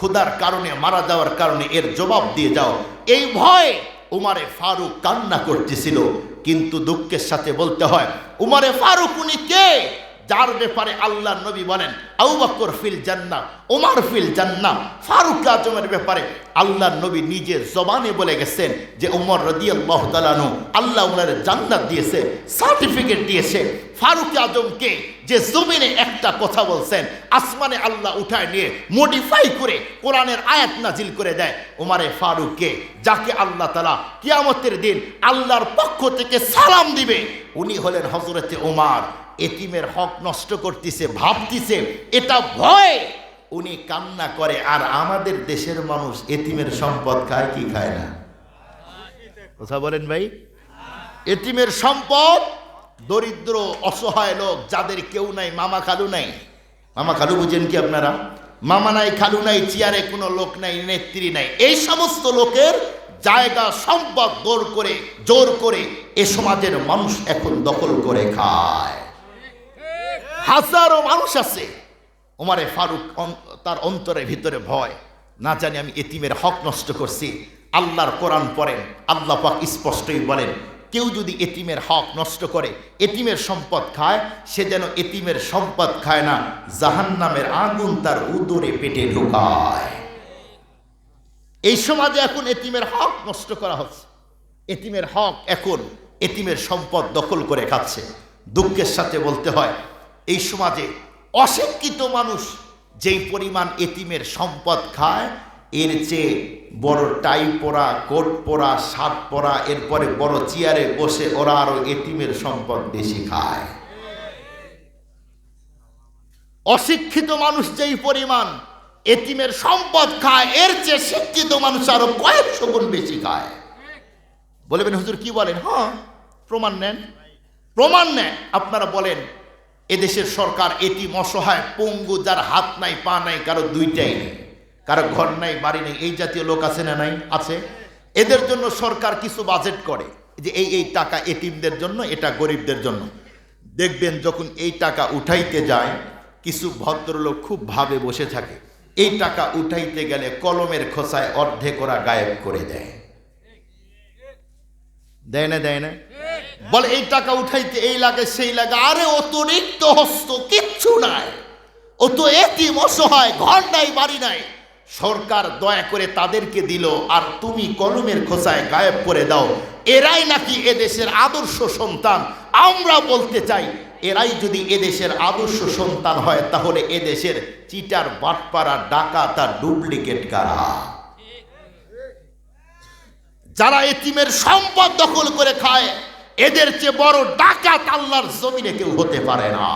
S1: ক্ষুধার কারণে মারা যাওয়ার কারণে এর জবাব দিয়ে যাও, এই ভয়ে উমারে ফারুক কান্না করতেছিল। কিন্তু দুঃখের সাথে বলতে হয়, উমারে ফারুক উনি কে? যার ব্যাপারে আল্লাহ নবী বলেন আবু বকর ফিল জান্নাহ, ওমর ফিল জান্নাহ। ফারুক আজমের ব্যাপারে আল্লাহ নবী নিজে জবানে বলে গেছেন যে ওমর রাদিয়াল্লাহু তাআলা আনহু আল্লাহ ওনার জান্নাত দিয়েছে, সার্টিফিকেট দিয়েছে। ফারুক আজমকে যে জমিনে একটা কথা বলছেন, আসমানে আল্লাহ উঠায় নিয়ে মডিফাই করে কোরআনের আয়াত নাজিল করে দেয়। ওমরে ফারুককে, যাকে আল্লাহ তাআলা কিয়ামতের দিন আল্লাহর পক্ষ থেকে সালাম দিবে, উনি হলেন হযরতে ওমর। এতিমের হক নষ্ট করতেছে, ভাবতেছে এটা ভয়, উনি কান্না করে। আর আমাদের দেশের মানুষ এতিমের সম্পদ খায় কি খায় না? কথা বলেন ভাই। এতিমের সম্পদ দরিদ্র অসহায় লোক, যাদের কেউ নাই, মামা খালু নাই। মামা খালু বুঝেন কি আপনারা? মামা নাই, খালু নাই, চেয়ারে কোনো লোক নাই, নেত্রী নাই, এই সমস্ত লোকের জায়গা সম্পদ জোর করে এ সমাজের মানুষ এখন দখল করে খায়। হাজারো মানুষ আছে। ওমরে ফারুক তার অন্তরের ভিতরে ভয়, না জানি আমি এতিমের হক নষ্ট করছি। আল্লাহর কোরআন পড়েন, আল্লাহ পাক স্পষ্টই বলেন, কেউ যদি এতিমের হক নষ্ট করে, এতিমের সম্পদ খায়, সে যেন এতিমের সম্পদ খায় না, জাহান্নামের আগুন তার উদরে পেটে ঢোকায়। এই সমাজে এখন এতিমের হক নষ্ট করা হচ্ছে, এতিমের হক এখন এতিমের সম্পদ দখল করে খাচ্ছে। দুঃখের সাথে বলতে হয়, এই সমাজে অশিক্ষিত মানুষ যেই পরিমাণ এতিমের সম্পদ খায়, এর চেয়ে বড় টাই পরা, কোট পরা, শার্ট পরা, এরপরে বড় চেয়ারে বসে ওরা আরো এতিমের সম্পদ বেশি খায়। অশিক্ষিত মানুষ যেই পরিমাণ এতিমের সম্পদ খায়, এর চেয়ে শিক্ষিত মানুষ আরো কয়েকশো গুণ বেশি খায়। বলবেন হুজুর কি বলেন? হ্যাঁ, প্রমাণ নেন, প্রমাণ নেন। আপনারা বলেন, এদেশের সরকার এতিম, অসহায়, পঙ্গু, যার হাত নাই, পা নাই, কারো দুইটাই নেই, কারো ঘর নাই, বাড়ি নেই, এই জাতীয় লোক আছে না নাই? আছে। এদের জন্য সরকার কিছু বাজেট করে যে এই টাকা এতিমদের জন্য, এটা গরিবদের জন্য। দেখবেন যখন এই টাকা উঠাইতে যায় কিছু ভদ্রলোক খুব ভাবে বসে থাকে, এই টাকা উঠাইতে গেলে কলমের খোসায় অর্ধেক ওরা গায়েব করে দেয়। দেয় না দেয় না? বলে এই টাকা উঠাইতে এই লাগে সেই লাগে, আরে ও তো রিক্ত হস্ত, কিচ্ছু নাই, ও তো এতিম অসহায়, ঘর নাই বাড়ি নাই, সরকার দয়া করে তাদেরকে দিল আর তুমি কলমের খোসায় গায়েব করে দাও। এরাই নাকি এদেশের আদর্শ সন্তান। আমরা বলতে চাই, এরাই যদি এদেশের আদর্শ সন্তান হয় তাহলে এদেশের চিটার বাটপাড়া ডাকাত আর ডুপ্লিকেট কারা? যারা এতিমের সম্পদ দখল করে খায়, এদের চেয়ে বড় ডাকাত আল্লাহর জমিনে কেউ হতে পারে না।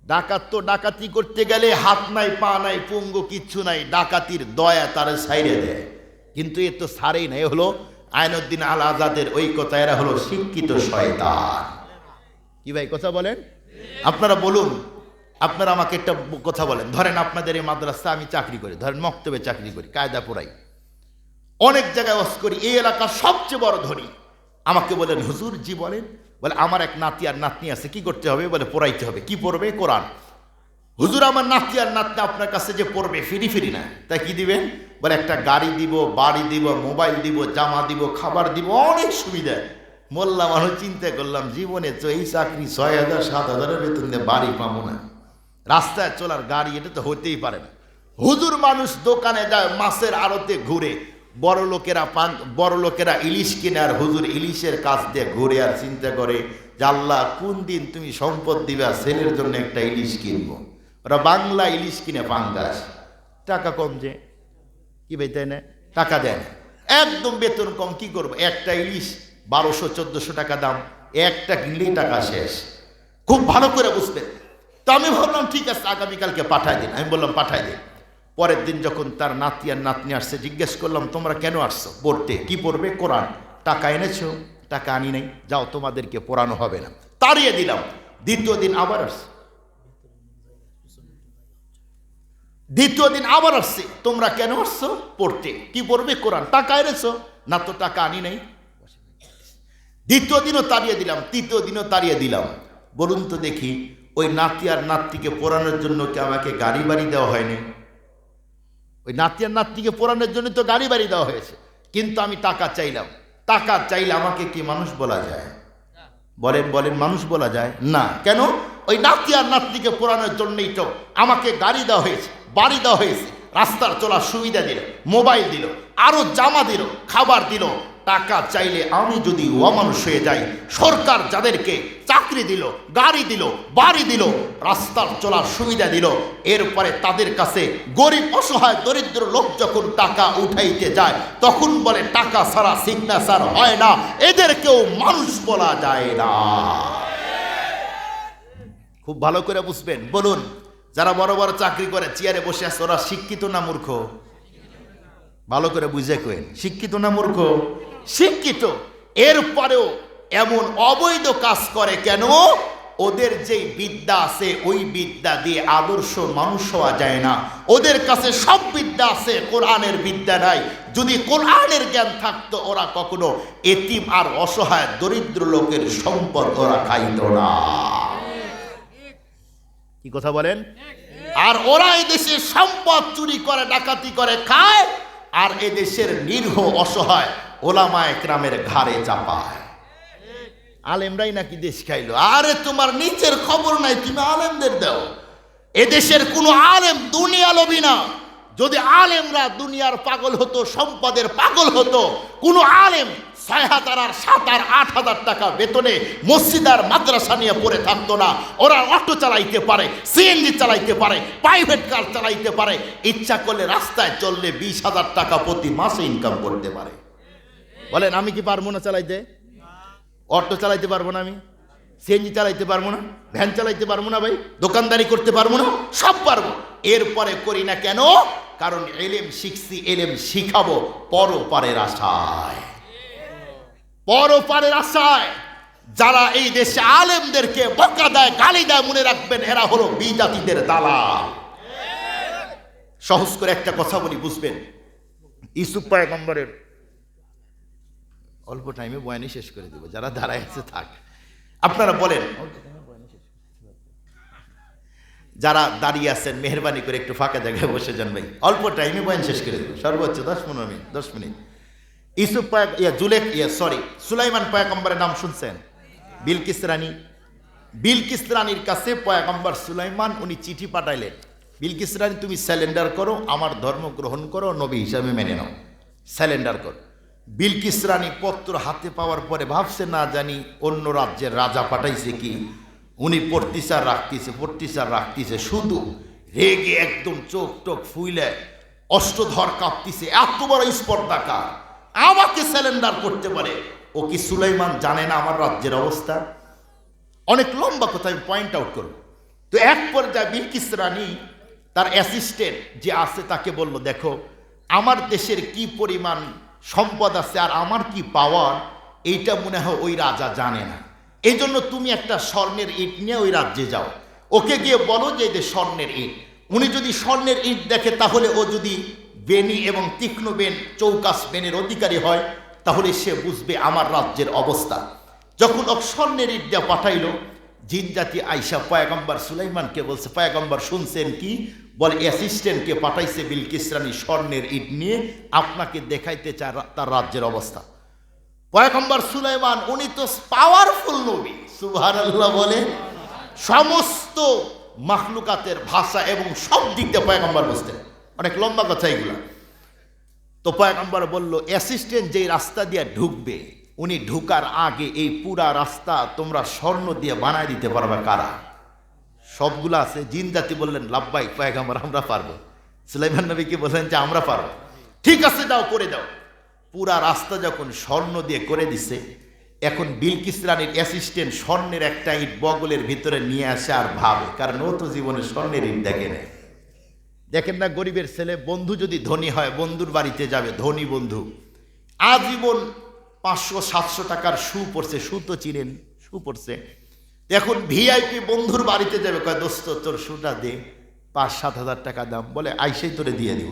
S1: ডাকাত তো ডাকাতি করতে গেলে হাত নাই পা নাই পঙ্গু কিচ্ছু নাই, ডাকাতির দয়া তার ছাইড়ে দেয়, কিন্তু এ তো ছাড়েই না। এ হলো আইনুদ্দিন আল আজাদের ওই কথা, এরা হলো শিক্ষিত শয়তান। কি ভাই কথা বলেন? আপনারা বলুন, আপনারা আমাকে একটা কথা বলেন। ধরেন আপনাদের এই মাদ্রাসা আমি চাকরি করি, ধরেন মক্তবে চাকরি করি, কায়দা পড়াই, অনেক জায়গায় ওয়াজ করি, এই এলাকার সবচেয়ে বড় ধনী। আমাকে বলেন হুজুর জি বলেন। বলে আমার এক নাতি আর নাতনি আছে, কি করতে হবে? বলে পড়াইতে হবে। কি পড়বে? কোরআন। হুজুর আমার নাতি আর নাতনি আপনার কাছে যে পড়বে ফিরি ফিরি না, তাই কি দিবেন? বলে একটা গাড়ি দিব, বাড়ি দিব, মোবাইল দিব, জামা দিব, খাবার দিব, অনেক সুবিধা। মোল্লা মানুষ চিন্তা করলাম, জীবনে তো এই চাকরি 6,000 7,000 বেতন দিয়ে বাড়ি পাবো না, রাস্তায় চলার গাড়ি, এটা তো হতেই পারে না। হুজুর মানুষ দোকানে যায়, মাছের আড়তে ঘুরে, বড় লোকেরা ইলিশ কিনে আর হুজুর ইলিশের কাছ দিয়ে ঘুরে আর চিন্তা করে যে আল্লাহ কোন দিন তুমি সম্পদ দিবে ছেলের জন্য একটা ইলিশ কিনবো। ওরা বাংলা ইলিশ কিনে পাঙ্গাস, টাকা কম যে কি ভাই, তাই না? টাকা দেয় না, একদম বেতন কম। কি করবো? একটা ইলিশ 1200-1400 টাকা দাম, একটা কিনলেই টাকা শেষ। খুব ভালো করে বুঝবেন। তো আমি ভাবলাম ঠিক আছে আগামীকালকে পাঠাই দিন। আমি বললাম পাঠাই দিন। পরের দিন যখন তার নাতি আর নাতনি আসছে, জিজ্ঞেস করলাম তোমরা কেন আসছো? পড়তে। কি পড়বে? কোরআন। টাকা এনেছো? টাকা আনি নাই, যাও তোমাদেরকে পড়ানো হবে না, তাড়িয়ে দিলাম। দ্বিতীয় দিন আবার আসছে, তোমরা কেন আসছো? পড়তে। কি পড়বে? কোরআন। টাকা এনেছো? না তো টাকা আনি নাই। দ্বিতীয় দিনও তাড়িয়ে দিলাম, তৃতীয় দিনও তাড়িয়ে দিলাম। বলুন তো দেখি, ওই নাতি আর নাতনিকে পড়ানোর জন্য কি আমাকে গাড়ি বাড়ি দেওয়া হয়নি? ওই নাতি আর নাতনিকে পড়ানোর জন্য তো গাড়ি বাড়ি দেওয়া হয়েছে, কিন্তু আমি টাকা চাইলাম। টাকা চাইলে আমাকে কি মানুষ বলা যায়? বলেন বলেন, মানুষ বলা যায় না। কেন? ওই নাতি আর নাতনিকে পড়ানোর জন্যই তো আমাকে গাড়ি দেওয়া হয়েছে, বাড়ি দেওয়া হয়েছে, রাস্তার চলার সুবিধা দিল, মোবাইল দিল, আরো জামা দিল, খাবার দিল। টাকা চাইলে আমি যদি অমানুষ হয়ে যাই, সরকার যাদেরকে চাকরি দিল, গাড়ি দিল, বাড়ি দিল, রাস্তার চলার সুবিধা দিল, এরপরে তাদের কাছে গরিব অসহায় দরিদ্র লোক যখন টাকা উঠাইতে যায় তখন বলে টাকা ছাড়া সিগনেচার হয় না, এদেরকেও মানুষ বলা যায় না। খুব ভালো করে বুঝবেন। বলুন, যারা বড় বড় চাকরি করে চেয়ারে বসে আছে, ওরা শিক্ষিত না মূর্খ? ভালো করে বুঝে কেন, শিক্ষিত না মূর্খ? শিক্ষিত। এরপরেও এমন অবৈধ কাজ করে কেন? ওদের যে বিদ্যা আছে ওই বিদ্যা দিয়ে আদর্শ মানুষ হওয়া যায় না। ওদের কাছে সব বিদ্যা আছে, কোরআনের বিদ্যা নাই। যদি কোরআনের জ্ঞান থাকতো ওরা কখনো এতিম আর অসহায় দরিদ্র লোকের সম্পদ ওরা খাইত না। কি কথা বলেন? আর ওরা এই দেশের সম্পদ চুরি করে, ডাকাতি করে খায়, আর এদেশের নিরীহ অসহায় ওলামা একরামের ঘাড়ে চাপায়। আলেমরাই নাকি দেশ খাইলো। আরে তোমার নিচের খবর নাই, তুমি আলেমদের দাও। এদেশের কোনো আলেম দুনিয়া লোভী না। যদি আলেমরা দুনিয়ার পাগল হতো, সম্পদের পাগল হতো, কোনো আলেম 6,000 আর 7,000 আর 8,000 টাকা বেতনে মসজিদ আর মাদ্রাসা নিয়ে পড়ে থাকতো না। ওরা অটো চালাইতে পারে, সিএনজি চালাইতে পারে, প্রাইভেট কার চালাইতে পারে, ইচ্ছা করলে রাস্তায় চললে 20,000 টাকা প্রতি মাসে ইনকাম করতে পারে। বলেন আমি কি পারবো না চালাইতে? অটো চালাইতে পারবো না? আমি সিএনজি চালাইতে পারবো না? ভ্যান চালাইতে পারবো না? ভাই দোকানদারি করতে পারবো না? সব পারবো। এরপরে করি না কেন? কারণ এলেম শিখছি, এলেম শিখাবো পরপারের আশায়। পরপারের আশায় যারা এই দেশে আলেমদেরকে বকা দেয়, গালি দেয়, মনে রাখবেন এরা হলো বিজাতিদের দালাল। সহজ করে একটা কথা বলি, বুঝবেন। ইউসুফ পয়গম্বরের, অল্প টাইমে বয়ানি শেষ করে দেব, যারা দাঁড়ায় আছে থাক। আপনারা বলেন, যারা দাঁড়িয়ে আছেন মেহরবানি করে একটু ফাঁকা জায়গায় বসে যান ভাই, অল্প টাইমে বয়ান শেষ করে দেবো, সর্বোচ্চ 10 মিনিট। ইউসুফ সুলাইমান পয়গম্বরের নাম শুনছেন? বিলকিস রানীর কাছে পয়গম্বর সুলাইমান উনি চিঠি পাঠাইলেন, বিলকিস রানী তুমি স্যালেন্ডার করো, আমার ধর্ম গ্রহণ করো, নবী হিসাবে মেনে নাও, স্যালেন্ডার করো। বিলকিস রানী পত্র হাতে পাওয়ার পরে ভাবছে না জানি অন্য রাজ্যের রাজা পাঠাইছে কি, উনি পড়তিসার রাখতিছে, শুধু রেগে একদম চোখ টোক ফুইলে অষ্টধর কাঁপতিছে, এত বড় স্পর্ধাকা আমাকে স্যালেন্ডার করতে পারে, ও কি সুলাইমান জানে না আমার রাজ্যের অবস্থা? অনেক লম্বা কথা, আমি পয়েন্ট আউট করব। তো এক পর্যায়ে বিলকিস রানী তার অ্যাসিস্ট্যান্ট যে আছে তাকে বলল, দেখো আমার দেশের কি পরিমাণ সম্পদ আছে আর আমার কি পাওয়ার, এইটা মনে হয় ওই রাজা জানে না, এই জন্য তুমি একটা স্বর্ণের ইট নিয়ে ওই রাজ্যে যাও, ওকে গিয়ে বলো যে এই যে স্বর্ণের ইট, উনি যদি স্বর্ণের ইট দেখে তাহলে ও যদি বেনি এবং তীক্ষ্ণ বেন চৌকাস বেনের অধিকারী হয় তাহলে সে বুঝবে আমার রাজ্যের অবস্থা। যখন ও স্বর্ণের ইট দিয়ে পাঠাইল, জিন জাতি আইসা পয়গম্বর সুলাইমানকে বলছে, পয়গম্বর শুনছেন কি? বলে অ্যাসিস্ট্যান্টকে পাঠাইছে বিলকিস রানী স্বর্ণের ইট নিয়ে আপনাকে দেখাইতে চায় তার রাজ্যের অবস্থা। পয়গম্বর সুলাইমান উনি তো পাওয়ারফুল নবী, সুবহানাল্লাহ বলে, সমস্ত মাখলুকাতের ভাষা এবং সব দিক দিয়ে পয়গম্বর বুঝতেন, অনেক লম্বা কথা এগুলা। তো পয়গম্বর বলল, অ্যাসিস্ট্যান্ট যেই রাস্তা দিয়ে ঢুকবে উনি ঢুকার আগে এই পুরা রাস্তা তোমরা স্বর্ণ দিয়ে বানায় দিতে পারবে কারা? সবগুলো আছে। জিন জাতি বললেন, লাব্বাইক পয়গম্বর, আমরা পারবো। সুলাইমান নবীকে বললেন যে আমরা পারবো, ঠিক আছে দাও, করে দাও। পুরা রাস্তা যখন স্বর্ণ দিয়ে করে দিছে, এখন বিলকিস রানীর অ্যাসিস্ট্যান্ট স্বর্ণের একটা ইট বগলের ভিতরে নিয়ে আসে আর ভাবে, কারণ ও তো জীবনে স্বর্ণের ইট দেখে নেয়। দেখেন না, গরিবের ছেলে বন্ধু যদি ধনী হয় বন্ধুর বাড়িতে যাবে, ধনী বন্ধু আজীবন 500-700 টাকার শু পড়ছে, শু তো চিনেন, শু পড়ছে, এখন ভিআইপি বন্ধুর বাড়িতে যাবে, কয় দোস্ত তোর শুটা দে, 5-7 হাজার টাকা দাম, বলে আইসেই তোরে দিয়ে দিব।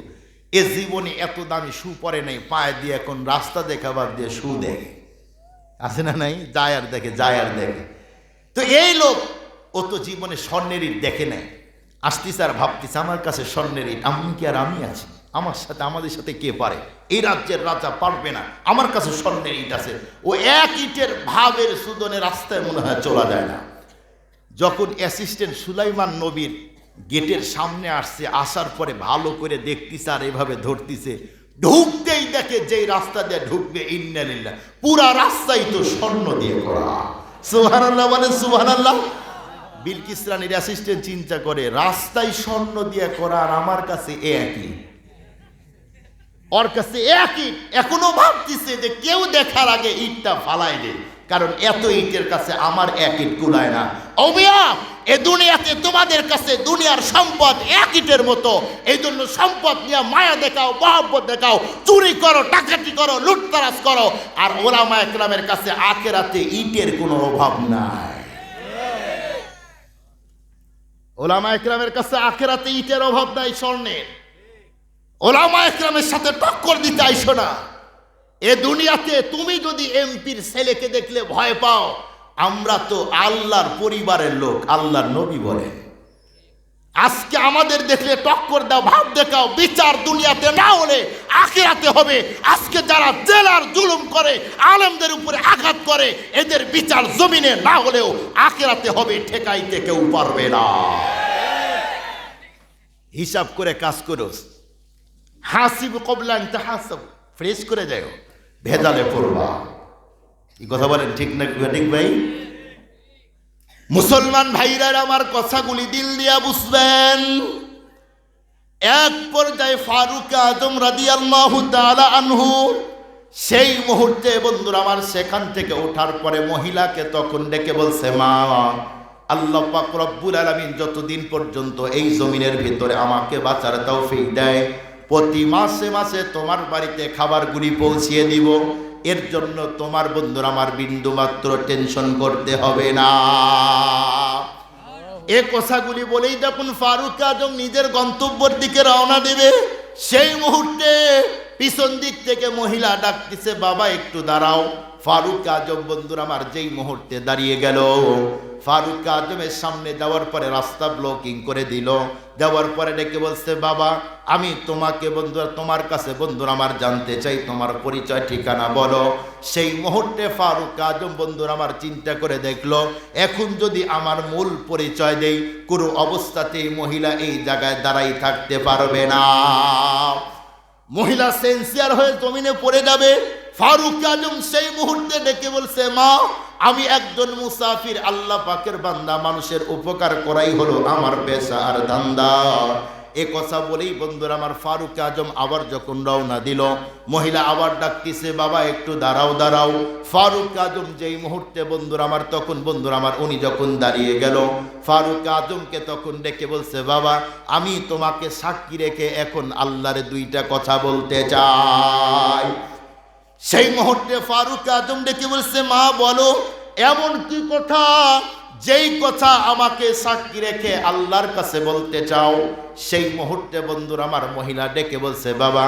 S1: এ জীবনে এত দামি শু পরে নাই, পায়ে দিয়ে এখন রাস্তা দেখাবার দিয়ে শু দেখে, আছে না নাই? যায় আর দেখে। তো এই লোক ও তো জীবনে স্বর্ণের ইট দেখে নেয়, আসতিছে আর ভাবতিছে আমার কাছে স্বর্ণের ইট, আমি কি আর আমি আছি, আমাদের সাথে কে পারে? এই রাজ্যের রাজা পারবে না, আমার কাছে স্বর্ণের ইট আছে। ও এক ইটের ভাবের সুদনে রাস্তায় মনে হয় চলা যায় না। যখন অ্যাসিস্ট্যান্ট সুলাইমান নবীর গেটের সামনে আসছে, আসার পরে ভালো করে দেখতিছে আর এভাবে ধরতিছে, ঢুকতেই দেখে যেই রাস্তা দিয়ে ঢুকবে, ইন্নালিল্লাহ, পুরা রাস্তাই তো স্বর্ণ দিয়ে করা। সুবহানাল্লাহ বলে, সুবহানাল্লাহ। বিলকিস রানীর অ্যাসিস্ট্যান্ট চিন্তা করে, রাস্তায় স্বর্ণ দিয়ে করা আর আমার কাছে একই, ওর কাছে একই। এখনো ভাবতিছে যে কেউ দেখার আগে ইটটা ফালাই দে, কারণ এত ইটের কাছে আমার এক ইট কুলায় না। ওবিয়া, এ দুনিয়াতে তোমাদের কাছে দুনিয়ার সম্পদ এক ইটের মতো, এই জন্য সম্পদ নিয়ে মায়া দেখাও, মহব্বত দেখাও, চুরি করো, ডাকাতি করো, লুটতরাজ করো, আর ওলামা একরামের কাছে আখিরাতে ইটের কোনো অভাব নাই। ওলামা একরামের কাছে আখিরাতে ইটের অভাব নাই, স্বর্ণের। ওলামা একরামের সাথে টক্কর দিতে আইসো না। এ দুনিয়াতে তুমি যদি এমপির ছেলেকে দেখলে ভয় পাও, আমরা তো আল্লাহর পরিবারের লোক, আল্লাহর নবী বলে। আজকে আমাদের দেখলে টক্কর দাও, ভাব দেখাও, বিচার দুনিয়াতে না হলে আখিরাতে হবে। আজকে যারা জেলার জুলুম করে, আলেমদের উপরে আঘাত করে, এদের বিচার জমিনে না হলেও আখিরাতে হবে, ঠেকাইতে কেউ পারবে না। হিসাব করে কাজ করো, হাসিব কবলা ইনতাহাসাব, ফ্রেশ করে যাও, ভেজালে পড়বা। এই কথা বলেন ঠিক না ঠিক ভাই? মুসলমান ভাইরা আমার কথাগুলি দিল দিয়া বুঝবেন। এক পর্যায়ে ফারুক আজম রাদিয়াল্লাহু তাআলা আনহু, সেই মুহূর্তে বন্ধুরা আমার, সেখান থেকে ওঠার পরে মহিলাকে তখন ডেকে বলছে, মা, আল্লাহ পাক রব্বুল আলামিন যতদিন পর্যন্ত এই জমিনের ভিতরে আমাকে বাঁচার তৌফিক দেয়, প্রতি মাসে মাসে তোমার বাড়িতে খাবারগুলি পৌঁছিয়ে দিব। এর জন্য তোমার বন্ধুরা আমার বিন্দু মাত্র টেনশন করতে হবে না। এ কথাগুলি বলেই যখন ফারুক আজম নিজের গন্তব্যের দিকে রওনা দেবে, সেই মুহূর্তে পিছন দিক থেকে মহিলা ডাকতেছে, বাবা একটু দাঁড়াও। ফারুক আজম বন্ধুরা আমার যেই মুহূর্তে দাঁড়িয়ে গেল, ফারুক আজমের সামনে যাওয়ার পরে রাস্তা ব্লকিং করে দিল। যাওয়ার পরে ডেকে বলছে, বাবা আমি তোমাকে বন্ধুরা, তোমার কাছে বন্ধুরা আমার জানতে চাই, তোমার পরিচয় ঠিকানা বলো। সেই মুহূর্তে ফারুক আজম বন্ধুরা আমার চিন্তা করে দেখলো, এখন যদি আমার মূল পরিচয় দেই, কোনো অবস্থাতেই মহিলা এই জায়গায় দাঁড়াই থাকতে পারবে না। মহিলা সেন্সিয়ার হয়ে জমিনে পড়ে যাবে। ফারুক আজম সেই মুহূর্তে ডেকে বলছে, মা আমি একজন মুসাফির, আল্লাহ পাকের বান্দা, মানুষের উপকার করাই হলো আমার পেশা আর ধান্দা। এ কথা বলেই বন্ধুরা আমার ফারুক আজম আবার যখন রওনা দিল, মহিলা আবার ডাকতেছে, বাবা একটু দাঁড়াও দাঁড়াও। ফারুক আজম যেই মুহূর্তে বন্ধুরা আমার, তখন বন্ধুরা আমার উনি যখন দাঁড়িয়ে গেল, ফারুক আজমকে তখন ডেকে বলছে, বাবা আমি তোমাকে সাক্ষী রেখে এখন আল্লাহর দুইটা কথা বলতে চাই। সেই মুহূর্তে ফারুক আজম ডেকে বলছে, মা বলো এমন কি কথা, যেই কথা আমাকে সাক্ষী রেখে আল্লাহর কাছে বলতে চাও। সেই মুহূর্তে বন্ধুরা আমার মহিলা ডেকে বলছে, বাবা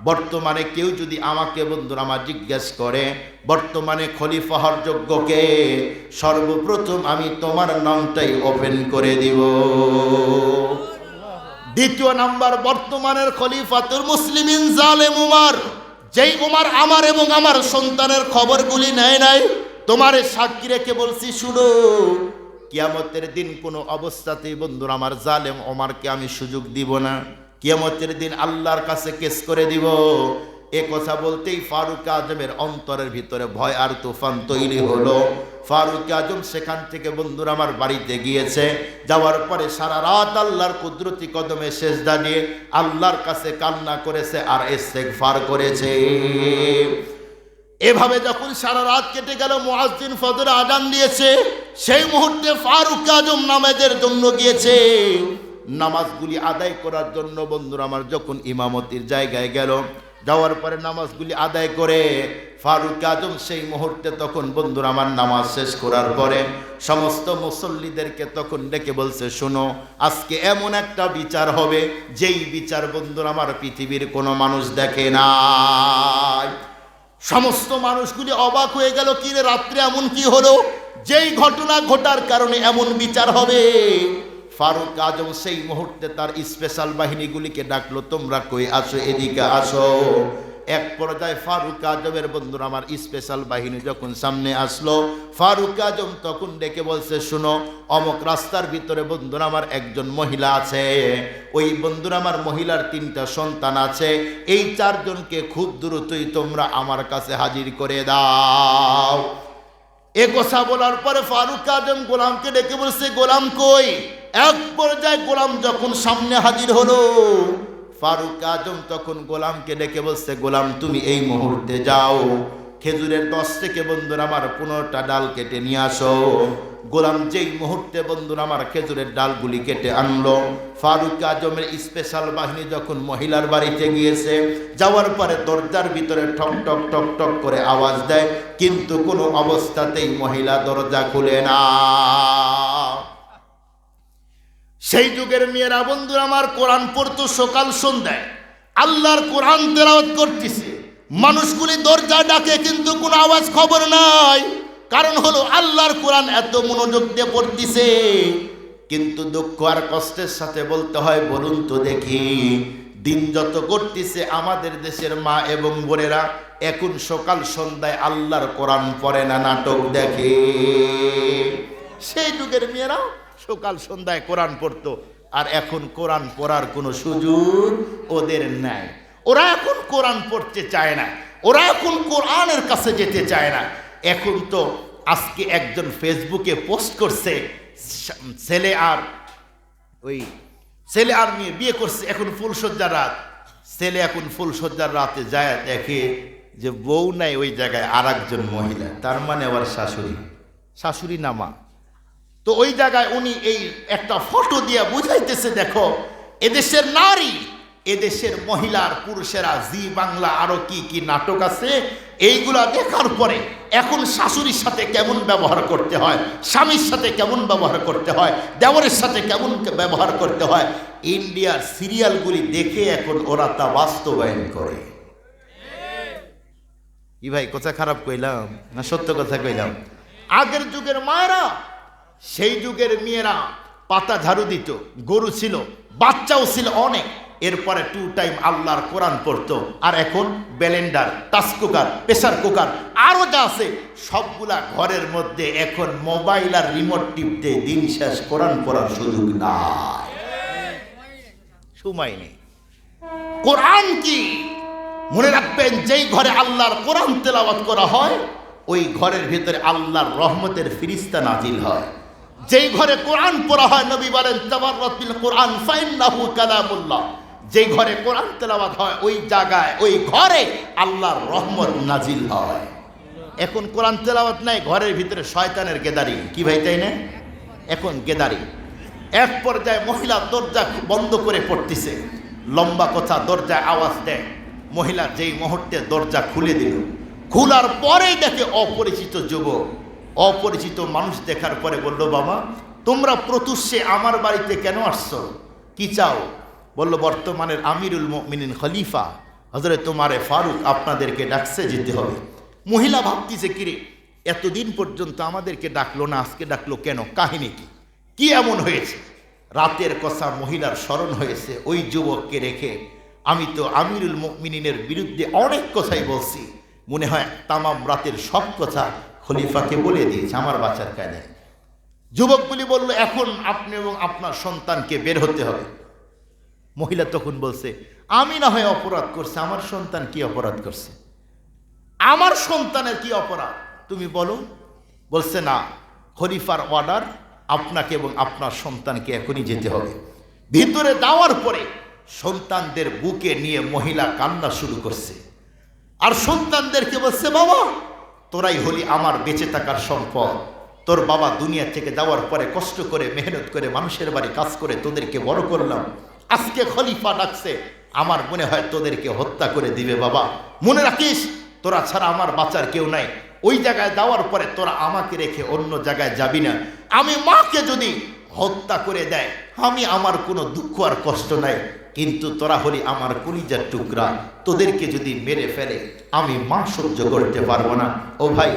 S1: বর্তমানে কেউ যদি আমাকে বন্ধুরা আমার জিজ্ঞেস করে বর্তমানে খলিফা হওয়ার যোগ্য কে, সর্বপ্রথম আমি তোমার নামটাই ওপেন করে দিব। দ্বিতীয় নাম্বার, বর্তমানের খলিফাতুল মুসলিমিন জালেম উমর, যেই উমর আমার এবং আমার সন্তানের খবরগুলি নেয় নাই, তোমারে সাক্ষী রেখে বলছি শুনো, কিয়ামতের দিন কোনো অবস্থাতেই বন্ধুরা আমার জালেম ওমরকে আমি সুযোগ দিব না, কিয়ামতের দিন আল্লাহর কাছে কেস করে দিব। এ কথা বলতেই ফারুক আজমের অন্তরের ভিতরে ভয় আর তুফান তৈরি হলো। ফারুক আজম সেখান থেকে বন্ধুরা আমার বাড়িতে গিয়েছে। যাওয়ার পরে সারা রাত আল্লাহর কুদরতি কদমে সেজদা দিয়ে আল্লাহর কাছে কান্না করেছে আর ইস্তেগফার করেছে। এভাবে যখন সারা রাত কেটে গেল, মুয়াজ্জিন ফজর আজান দিয়েছে, সেই মুহূর্তে ফারুক আজম নামাজের জন্য গিয়েছে। নামাজগুলি আদায় করার জন্য বন্ধুরা আমার যখন ইমামতির জায়গায় গেল, যাওয়ার পরে নামাজগুলি আদায় করে ফারুক আজম সেই মুহূর্তে তখন বন্ধুরা আমার নামাজ শেষ করার পরে সমস্ত মুসল্লিদেরকে তখন ডেকে বলছে, শোনো আজকে এমন একটা বিচার হবে, যেই বিচার বন্ধুরা আমার পৃথিবীর কোনো মানুষ দেখে নাই। সমস্ত মানুষগুলি অবাক হয়ে গেল, কি রে রাত্রে এমন কি হলো, যেই ঘটনা ঘটার কারণে এমন বিচার হবে। ফারুক আজম সেই মুহূর্তে তার স্পেশাল বাহিনীগুলিকে ডাকলো, তোমরা কই আসো, এদিকে আসো। এক পর্যায়ে ফারুক আজমের বন্ধুরা আমার স্পেশাল বাহিনী যখন সামনে আসলো, ফারুক আজম তখন ডেকে বলছে, শুনো অমুক রাস্তার ভিতরে বন্ধুরা আমার একজন মহিলা আছে, ওই বন্ধুরা আমার মহিলার 3টা সন্তান আছে, এই 4 জনকে খুব দ্রুতই তোমরা আমার কাছে হাজির করে দাও। এ কথা বলার পরে ফারুক আজম গোলামকে ডেকে বলছে, গোলাম কই। এক পর্যায়ে গোলাম যখন সামনে হাজির হলো, ফারুক আজম তখন গোলামকে ডেকে বলছে, গোলাম তুমি এই মুহূর্তে যাও, খেজুরের 10 থেকে বন্ধুরা আমার 15টা ডাল কেটে নিয়ে আসো। গোলাম যেই মুহূর্তে বন্ধুরা আমার খেজুরের ডালগুলি কেটে আনলো, ফারুক আজমের স্পেশাল বাহিনী যখন মহিলার বাড়িতে গিয়েছে, যাওয়ার পরে দরজার ভিতরে ঠক ঠক ঠক ঠক করে আওয়াজ দেয়, কিন্তু কোনো অবস্থাতেই মহিলা দরজা খুলে না। সেই যুগের মেয়েরা বন্ধুরা আমার কোরআন পড়তো সকাল সন্ধ্যায়, আল্লাহর কোরআন তেলাওয়াত করতেছে, মানুষগুলি দরজা ডাকে কিন্তু কোনো আওয়াজ খবর নাই। কারণ হলো আল্লাহর কোরআন এত মনোযোগ দিয়ে পড়তেছে। কিন্তু দুঃখ আর কষ্টের সাথে বলতে হয়, বলুন তো দেখি, দিন যত করতেছে আমাদের দেশের মা এবং বোনেরা এখন সকাল সন্ধ্যায় আল্লাহর কোরআন পড়ে না, নাটক দেখে। সেই যুগের মেয়েরা সকাল সন্ধ্যায় কোরআন পড়তো, আর এখন কোরআন পড়ার কোনো সুযোগ ওদের নাই। ওরা এখন কোরআন পড়তে চায় না, ওরা এখন কোরআনের কাছে যেতে চায় না। এখন তো আজকে একজন ফেসবুকে পোস্ট করছে, ছেলে আর মেয়ে বিয়ে করছে, এখন ফুলসজ্জার রাত। ছেলে এখন ফুলসজ্জার রাতে যায়, দেখে যে বউ নাই ওই জায়গায় আর একজন মহিলা, তার মানে আবার শাশুড়ি নামা। তো ওই জায়গায় উনি এই একটা ফটো দিয়ে বুঝাইতেছে, দেখো এদেশের নারী, এদেশের মহিলার পুরুষেরা জি বাংলা আরো কি কি নাটক আছে, এইগুলা দেখার পরে এখন শাশুড়ির সাথে কেমন ব্যবহার করতে হয়, স্বামীর সাথে কেমন ব্যবহার করতে হয়, দেওরের সাথে কেমন ব্যবহার করতে হয়, ইন্ডিয়ার সিরিয়ালগুলি দেখে এখন ওরা তা বাস্তবায়ন করে। ই ভাই কথা খারাপ কইলাম না সত্য কথা কইলাম? আগের যুগের মায়েরা, সেই যুগের মেয়েরা পাতা ঝাড়ু দিত, গরু ছিল, বাচ্চাও ছিল অনেক, এরপরে 2 টাইম আল্লাহর কোরআন পড়তো। আর এখন Blender, touch cooker, pressure cooker আরো যা আছে সবগুলা ঘরের মধ্যে। এখন মোবাইল আর রিমোট টিপতে দিন শেষ, কোরআন পড়ার সুযোগ নাই, সময় নেই। কোরআন কি মনে রাখবেন, যেই ঘরে আল্লাহর কোরআন তেলাওয়াত করা হয় ওই ঘরের ভিতরে আল্লাহর রহমতের ফিরিস্তা নাজিল হয়। যেই ঘরে কোরআন পড়া হয়, নবী বলেন তাবাররাত বিল কোরআন ফাইন্নাহু কালামুল্লাহ। যেই ঘরে কোরআন তেলাওয়াত হয় ওই জায়গায়, ওই ঘরে আল্লাহর রহমত নাজিল হয়। এখন কোরআন তেলাওয়াত নাই, ঘরের ভিতরে শয়তানের গেদারি। কি ভাই তাই না? এখন গেদারি। এক পর্যায়ে মহিলা দরজা বন্ধ করে পড়তেছে, লম্বা কথা, দরজায় আওয়াজ দেয়। মহিলা যেই মুহূর্তে দরজা খুলে দিল, খোলার পরেই দেখে অপরিচিত যুবক। অপরিচিত মানুষ দেখার পরে বলল, বাবা তোমরা প্রত্যুষে আমার বাড়িতে কেন আসছো, কি চাও? বলল, বর্তমানের আমিরুল মুমিনিন খলিফা হযরত ওমর ফারুক আপনাদেরকে ডাকছে, যেতে হবে। মহিলা ভাবতেছে, কিরে এতদিন পর্যন্ত আমাদেরকে ডাকলো না, আজকে ডাকলো কেন? কাহিনী কি, কি এমন হয়েছে? রাতের কথা মহিলার স্মরণ হয়েছে, ওই যুবককে রেখে আমি তো আমিরুল মুমিনিনের বিরুদ্ধে অনেক কথাই বলছি, মনে হয় তামাম রাতের সব কথা খলিফাকে বলে দিয়েছে, আমার বাঁচার কায়দায়। যুবকগুলি বলল, এখন আপনি এবং আপনার সন্তানকে বের হতে হবে। মহিলা তখন বলছে, আমি না হয় অপরাধ করছি, আমার সন্তান কি অপরাধ করছে? আমার সন্তানের কি অপরাধ তুমি বলো? বলছে, না, খলিফার অর্ডার, আপনাকে এবং আপনার সন্তানকে এখনই যেতে হবে। ভিতরে যাওয়ার পরে সন্তানদের বুকে নিয়ে মহিলা কান্না শুরু করছে, আর সন্তানদেরকে বলছে, বাবা তোরাই হলি আমার বেঁচে থাকার সম্পদ। তোর বাবা দুনিয়া থেকে যাওয়ার পরে কষ্ট করে মেহনত করে মানুষের বাড়ি কাজ করে তোদেরকে বড় করলাম, আজকে খলিফা ডাকছে, আমার মনে হয় তোদেরকে হত্যা করে দিবে। বাবা মনে রাখিস, তোরা ছাড়া আমার বাঁচার কেউ নাই। ওই জায়গায় যাওয়ার পরে তোরা আমাকে রেখে অন্য জায়গায় যাবি না। আমি মাকে যদি হত্যা করে দেয়, আমি আমার কোনো দুঃখ আর কষ্ট নাই, কিন্তু তোরা হলি আমার কলিজার টুকরা, তোদেরকে যদি মেরে ফেলে আমি মা সহ্য করতে পারবো না। ও ভাই,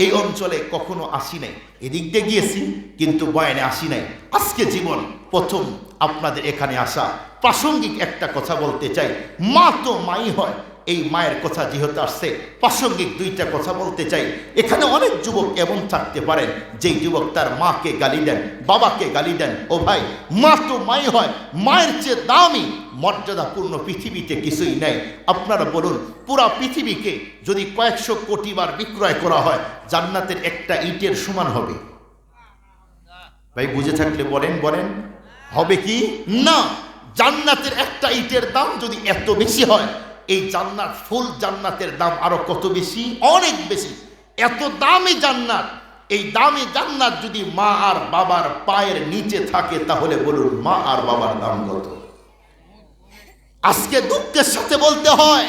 S1: এই অঞ্চলে কখনো আসি নাই, এদিক দিয়ে গিয়েছি কিন্তু বয়ানে আসি নাই, আজকে জীবন প্রথম আপনাদের এখানে আসা। প্রাসঙ্গিক একটা কথা বলতে চাই, মা তো মাই হয়, এই মায়ের কথা যেহেতু আসছে, প্রাসঙ্গিক 2টা কথা বলতে চাই। এখানে অনেক যুবক এমন থাকতে পারেন যেই যুবক তার মাকে গালি দেন, বাবাকে গালি দেন। ও ভাই, মা তো মাই হয়, মায়ের চেয়ে দামি মর্যাদাপূর্ণ পৃথিবীতে কিছুই নেই। আপনারা বলুন, পুরা পৃথিবীকে যদি কয়েকশো কোটি বার বিক্রয় করা হয়, জান্নাতের একটা ইটের সমান হবে? ভাই বুঝে থাকলে বলেন, বলেন হবে কি না? জান্নাতের একটা ইটের দাম যদি এত বেশি হয়, এই জান্নাত, ফুল জান্নাতের দাম আরো কত বেশি, অনেক বেশি। এত দামি জান্নাত, এই দামি জান্নাত যদি মা আর বাবার পায়ের নিচে থাকে, তাহলে বলুন মা আর বাবার দাম কত? আজকে দুঃখের সাথে বলতে হয়,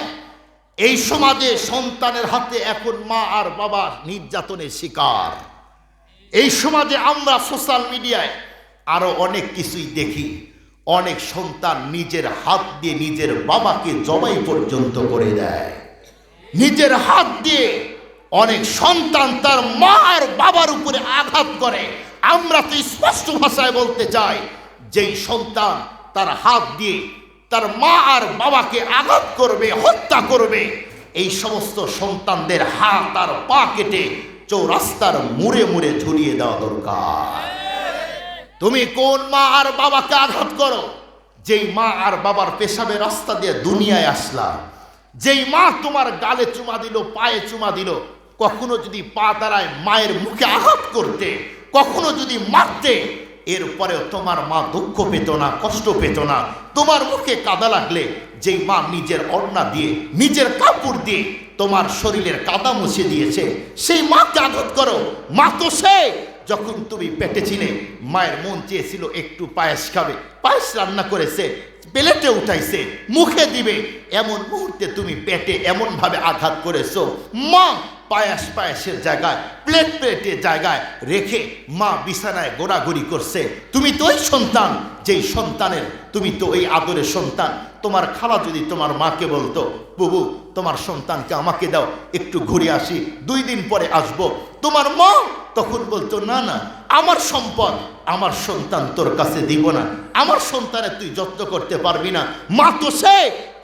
S1: এই সমাজে সন্তানের হাতে এখন মা আর বাবা নির্যাতনের শিকার। এই সমাজে আমরা সোশ্যাল মিডিয়ায় আরো অনেক কিছুই দেখি, অনেক সন্তান নিজের হাত দিয়ে নিজের বাবাকে জবাই পর্যন্ত করে দেয়। নিজের হাত দিয়ে অনেক সন্তান তার মা আর বাবার উপরে আঘাত করে। আমরা তো স্পষ্ট ভাষায় বলতে চাই, যেই সন্তান তার হাত দিয়ে তার মা আর বাবাকে আঘাত করবে, হত্যা করবে, এই সমস্ত সন্তানদের হাত আর পা কেটে চৌরাস্তার মুড়ে মুড়ে ঝুলিয়ে দেওয়া দরকার। তুমি কোন মা আর বাবাকে আঘাত করো? যেই মা আর বাবার পেশাবে রাস্তা দিয়ে দুনিয়ায় আসলা, যেই মা তোমার গালে চুমা দিল, পায়ে চুমা দিল, কখনো যদি পা দ্বারায় মায়ের মুখে আঘাত করতে, কখনো যদি মারতে, এরপরেও তোমার মা দুঃখ পেত না, কষ্ট পেত না। তোমার মুখে কাদা লাগলে যেই মা নিজের ওড়না দিয়ে, নিজের কাপড় দিয়ে তোমার শরীরের কাদা মুছে দিয়েছে, সেই মাকে আঘাত করো। মা তো সে, যখন তুমি পেটে ছিলে মায়ের মন চেয়েছিল একটু পায়েস খাবে, পায়েস রান্না করেছে, প্লেটে উঠাইছে, মুখে দিবে, এমন মুহূর্তে তুমি পেটে এমনভাবে আঘাত করেছো, মা পায়েসের জায়গায়, প্লেটের জায়গায় রেখে মা বিছানায় গোড়াগড়ি করছে। তুমি তো ওই সন্তান, যেই সন্তানের, তুমি তো এই আদরের সন্তান। তোমার খালা যদি তোমার মাকে বলতো, বুবু তোমার সন্তানকে আমাকে দাও, একটু ঘুরে আসি, 2 দিন পরে আসবো। তোমার মা তখন বলতো, না না, আমার সম্পদ আমার সন্তান তোর কাছে দিব না, আমার সন্তানের তুই যত্ন করতে পারবি না। মা তো সে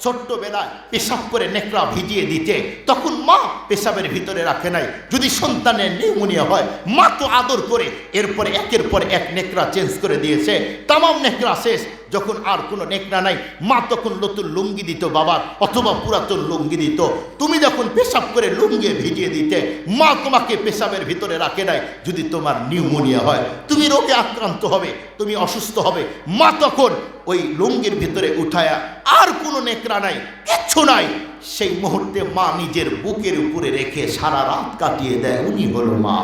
S1: ছোট্টবেলায় পেশাব করে নেকড়া ভিজিয়ে দিতে, তখন মা পেশাবের ভিতরে রাখে নাই। যদি সন্তানের নিউমোনিয়া হয়, মা তো আদর করে এরপরে একের পর এক নেকড়া চেঞ্জ করে দিয়েছে। তামাম নেকড়া শেষ, যখন আর কোনো নেকড়া নাই, মা তখন নতুন লুঙ্গি দিত বাবার, অথবা পুরাতন লুঙ্গি দিত। তুমি যখন পেশাব করে লুঙ্গি ভিজিয়ে দিতে, মা তোমাকে পেশাবের ভিতরে রাখে নাই। যদি তোমার নিউমোনিয়া হয়, তুমি রোগে আক্রান্ত হবে, তুমি অসুস্থ হবে, মা তখন ওই লুঙ্গির ভিতরে উঠায়া, আর কোনো নেকড়া নাই, কিচ্ছু নাই, সেই মুহূর্তে মা নিজের বুকের উপরে রেখে সারা রাত কাটিয়ে দেয়। উনি হলো মা।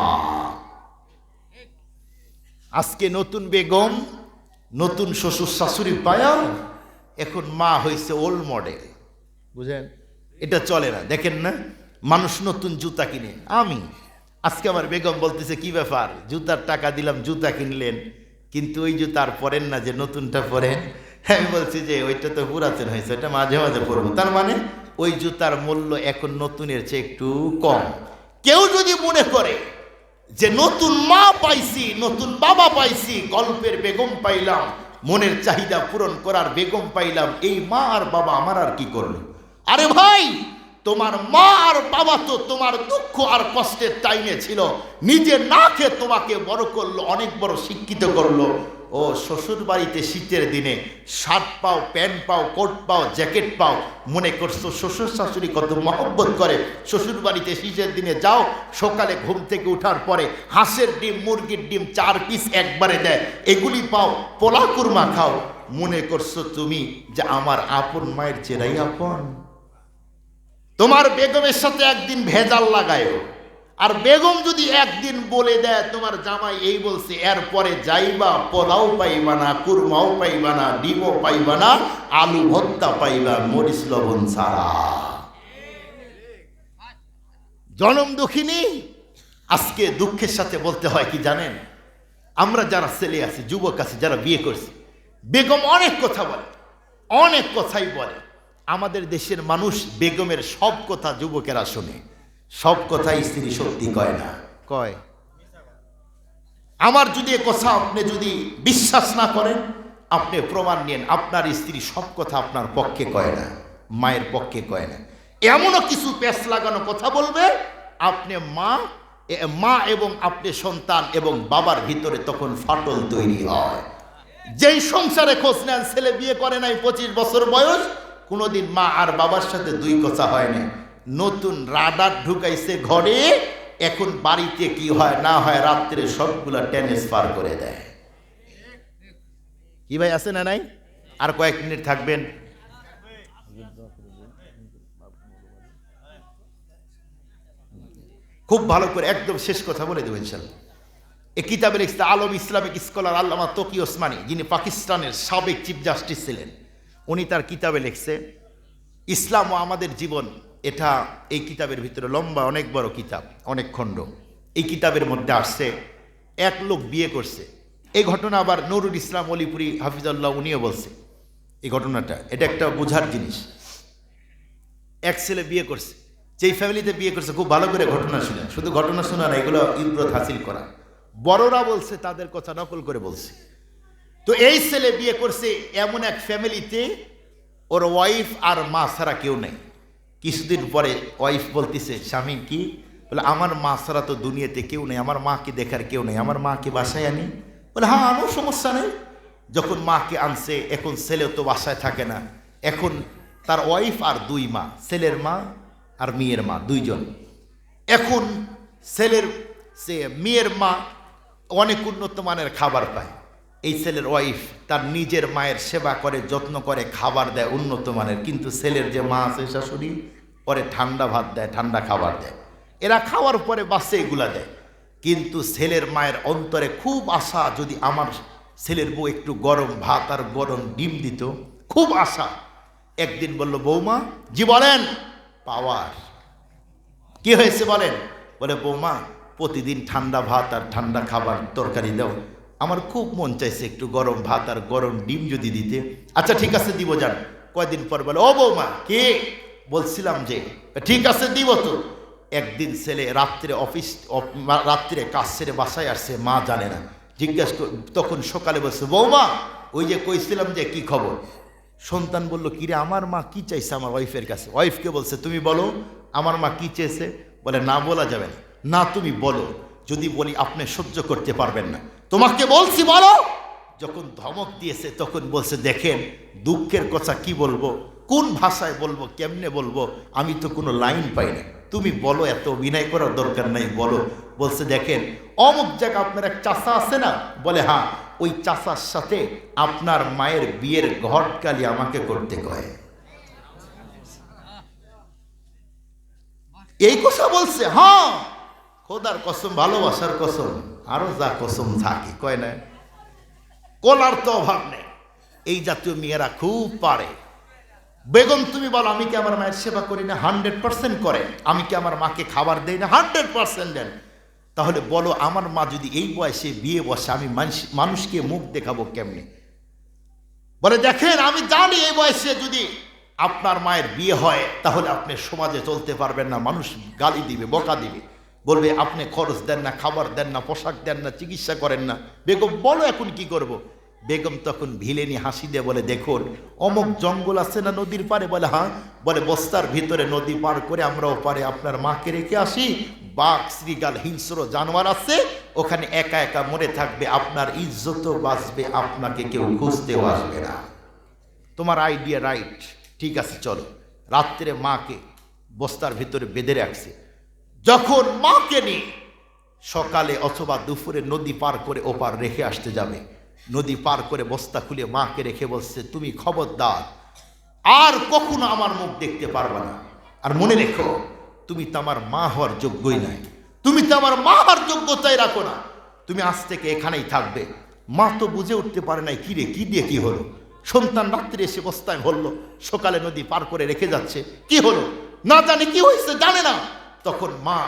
S1: আজকে নতুন বেগম, নতুন শ্বশুর শাশুড়ি পায়া, এখন মা হয়েছে ওল্ড মডেল। বুঝেন, এটা চলে না। দেখেন না, মানুষ নতুন জুতা কিনে। আমি আজকে আমার বেগম বলতেছে, কি ব্যাপার, জুতার টাকা দিলাম, জুতা কিনলেন, কিন্তু ওই জুতা আর পরেন না, যে নতুনটা পরেন। আমি বলছি যে ওইটা তো পুরাতন হয়েছে, ওইটা মাঝে মাঝে পরবো। তার মানে ওই জুতার মূল্য এখন নতুনের চেয়ে একটু কম। কেউ যদি মনে করে যে নতুন মা পাইছি, নতুন বাবা পাইছি, গল্পের বেগম পাইলাম, মনের চাহিদা পূরণ করার বেগম পাইলাম, এই মা আর বাবা আমার আর কি করলো? আরে ভাই, তোমার মা আর বাবা তো তোমার দুঃখ আর কষ্টের টাইমে ছিল, নিজে না খেয়ে তোমাকে বড় করলো, অনেক বড় শিক্ষিত করলো। ও শ্বশুর বাড়িতে শীতের দিনে শার্ট পাও, প্যান্ট পাও, কোট পাও, জ্যাকেট পাও, মনে করছো শ্বশুর শাশুড়ি কত মহব্বত করে। শ্বশুর বাড়িতে শীতের দিনে যাও, সকালে ঘুম থেকে ওঠার পরে হাঁসের ডিম, মুরগির ডিম 4 পিস একবারে দেয়, এগুলি পাও, পোলা কুরমা খাও, মনে করছো তুমি যে আমার আপন মায়ের চেরাই আপন। তোমার বেগমের সাথে একদিন ভেজাল লাগায়ও, আর বেগম যদি একদিন বলে দেয় তোমার জামাই এই বলছে, এরপরে যাইবা পোলাও পাইবা না, কুরমাও পাইবা না, ডিমও পাইবা না, আলু ভর্তা পাইবা মরিচ লবণ ছাড়া। জনম দুঃখিনী। আজকে দুঃখের সাথে বলতে হয় কি জানেন, আমরা যারা ছেলে আছি, যুবক আছি, যারা বিয়ে করছি, বেগম অনেক কথা বলে, অনেক কথাই বলে। আমাদের দেশের মানুষ বেগমের সব কথা যুবকেরা শোনে, সব কথা স্ত্রী সত্যি কয় না, কয়। আমার যদি এ কথা আপনি যদি বিশ্বাস না করেন, আপনি প্রমাণ নিন, আপনার স্ত্রী সব কথা আপনার পক্ষে কয় না, মায়ের পক্ষে কয় না। এমনও কিছু পেঁচ লাগানো কথা বলবে, আপনি মা এবং আপনি সন্তান এবং বাবার ভিতরে তখন ফাটল তৈরি হয়। যেই সংসারে খোঁজ নেন, ছেলে বিয়ে করে নাই, 25 বছর বয়স, কোনোদিন মা আর বাবার সাথে 2 কথা হয় না। নতুন রাডার ঢুকাইছে ঘরে, এখন বাড়িতে কি হয় না হয় রাত্রে সবগুলা ট্রান্সফার করে দেয়। কি ভাই, আছে না নাই? আর কয়েক মিনিট থাকবেন। খুব ভালো করে একদম শেষ কথা বলে দেবো ইনশাল্লাহ। এই কিতাবে লিখছে আলম ইসলামিক স্কলার আল্লামা তকি ওসমানী, যিনি পাকিস্তানের সাবেক চিফ জাস্টিস ছিলেন। উনি তার কিতাবে লিখছে ইসলাম ও আমাদের জীবন। এটা এই কিতাবের ভিতরে লম্বা, অনেক বড় কিতাব, অনেক খণ্ড। এই কিতাবের মধ্যে আসছে, এক লোক বিয়ে করছে। এই ঘটনা আবার নুরুল ইসলাম অলিপুরি হাফিজাল্লাহ উনিও বলছে এই ঘটনাটা। এটা একটা বোঝার জিনিস। এক ছেলে বিয়ে করছে, যেই ফ্যামিলিতে বিয়ে করছে খুব ভালো করে ঘটনা শুনে, শুধু ঘটনা শোনা না, এগুলো ইবরত হাসিল করা। বড়রা বলছে, তাদের কথা নকল করে বলছে। তো এই ছেলে বিয়ে করছে এমন এক ফ্যামিলিতে, ওর ওয়াইফ আর মা ছাড়া কেউ নেই। কিছুদিন পরে ওয়াইফ বলতেছে স্বামী, কি বলে, আমার মা ছাড়া তো দুনিয়াতে কেউ নেই, আমার মাকে দেখার কেউ নেই, আমার মাকে বাসায় আনি। বলে হ্যাঁ আনো, সমস্যা নেই। যখন মাকে আনছে, এখন ছেলে তো বাসায় থাকে না, এখন তার ওয়াইফ আর 2 মা, ছেলের মা আর মেয়ের মা, 2 জন। এখন মেয়ের মা অনেক উন্নত মানের খাবার পায়, এই ছেলের ওয়াইফ তার নিজের মায়ের সেবা করে, যত্ন করে, খাবার দেয় উন্নত মানের। কিন্তু ছেলের যে মা আছে শাশুড়ি, পরে ঠান্ডা ভাত দেয়, ঠান্ডা খাবার দেয়। এরা খাওয়ার পরে বাসে এগুলা দেয়। কিন্তু ছেলের মায়ের অন্তরে খুব আশা, যদি আমার ছেলের বউ একটু গরম ভাত আর গরম ডিম দিত, খুব আশা। একদিন বলল, বৌমা। জি বলেন। পাওয়ার কি হয়েছে বলেন? বলে বৌমা, প্রতিদিন ঠান্ডা ভাত আর ঠান্ডা খাবার তরকারি দাও, আমার খুব মন চাইছে একটু গরম ভাত আর গরম ডিম যদি দিতে। আচ্ছা ঠিক আছে, দিব, যান। কয়দিন পর বলে, ও বৌমা, কে? বলছিলাম যে ঠিক আছে দিব তো। একদিন ছেলে রাত্রে কাজ সেরে বাসায় আসছে, মা জানে না, জিজ্ঞাসা তখন সকালে বলছে, বৌমা ওই যে কইছিলাম যে কি খবর? সন্তান বলল, কিরে আমার মা কি চাইছে আমার ওয়াইফের কাছে? ওয়াইফকে বলছে, তুমি বলো আমার মা কি চেয়েছে? বলে না বলা যাবে না। না তুমি বলো, যদি বলি আপনি সহ্য করতে পারবেন না। তোমাকে বলছি বলো। যখন ধমক দিয়েছে তখন বলছে, দেখেন দুঃখের কথা কি বলবো, কোন ভাষায় বলবো, কেমনে বলবো, আমি তো কোনো লাইন পাই না, তুমি বলো, এত অভিনয় করার দরকার নাই, বলো। বলছে, দেখেন অমুক জায়গা আপনার এক চাচা আছে না? বলে হ্যাঁ, ওই চাচার সাথে আপনার মায়ের বিয়ের ঘটকালি আমাকে করতে কয়। এই কথা বলছে। হ্যাঁ, খোদার কসম, ভালোবাসার কসম, আরো যা কসম থাকে কয় না, কোলার তো অভাব নেই। এই জাতীয় মেয়েরা খুব পারে। বেগম তুমি বলো, আমি কি আমার মায়ের সেবা করি না? 100% করেন। আমি কি আমার মাকে খাবার দেই না? 100% দেন। তাহলে বলো, আমার মা যদি এই বয়সে বিয়ে বসে, আমি মানুষকে মুখ দেখাবো কেমনে? বলে, দেখেন আমি জানি এই বয়সে যদি আপনার মায়ের বিয়ে হয় তাহলে আপনি সমাজে চলতে পারবেন না, মানুষ গালি দিবে, বকা দিবে, বলবে আপনি খরচ দেন না, খাবার দেন না, পোশাক দেন না, চিকিৎসা করেন না। বেগম বলো এখন কি করব? বেগম তখন ভিলেনি হাসি দিয়ে বলে, দেখুন অমুক জঙ্গল আছে না নদীর পারে? বলে হ্যাঁ। বলে বস্তার ভিতরে নদী পার করে আমরাও পারে আপনার মাকে রেখে আসি, বাঘ শ্রীগাল হিংস্র জানোয়ার আছে, ওখানে একা একা মরে থাকবে, আপনার ইজ্জতও বাঁচবে, আপনাকে কেউ খুঁজতেও আসবে না। তোমার আইডিয়া রাইট, ঠিক আছে চলো। রাত্রে মাকে বস্তার ভিতরে বেঁধে রাখছে। যখন মাকে নিয়ে সকালে অথবা দুপুরে নদী পার করে ওপার রেখে আসতে যাবে, নদী পার করে বস্তা খুলে মাকে রেখে বলছে, তুমি খবরদার আর কখনো আমার মুখ দেখতে পারবে না। আর মনে রেখো, তুমি তো আমার মা হওয়ার যোগ্যই নাই, তুমি তো আমার মা হওয়ার যোগ্যতাই রাখো না, তুমি আজ থেকে এখানেই থাকবে। মা তো বুঝে উঠতে পারে নাই, কি রে কি দিয়ে কি হলো। সন্তান রাত্রে এসে বস্তায় ভরল, সকালে নদী পার করে রেখে যাচ্ছে, কি হলো না জানে, কি হয়েছে জানে না। তখন মা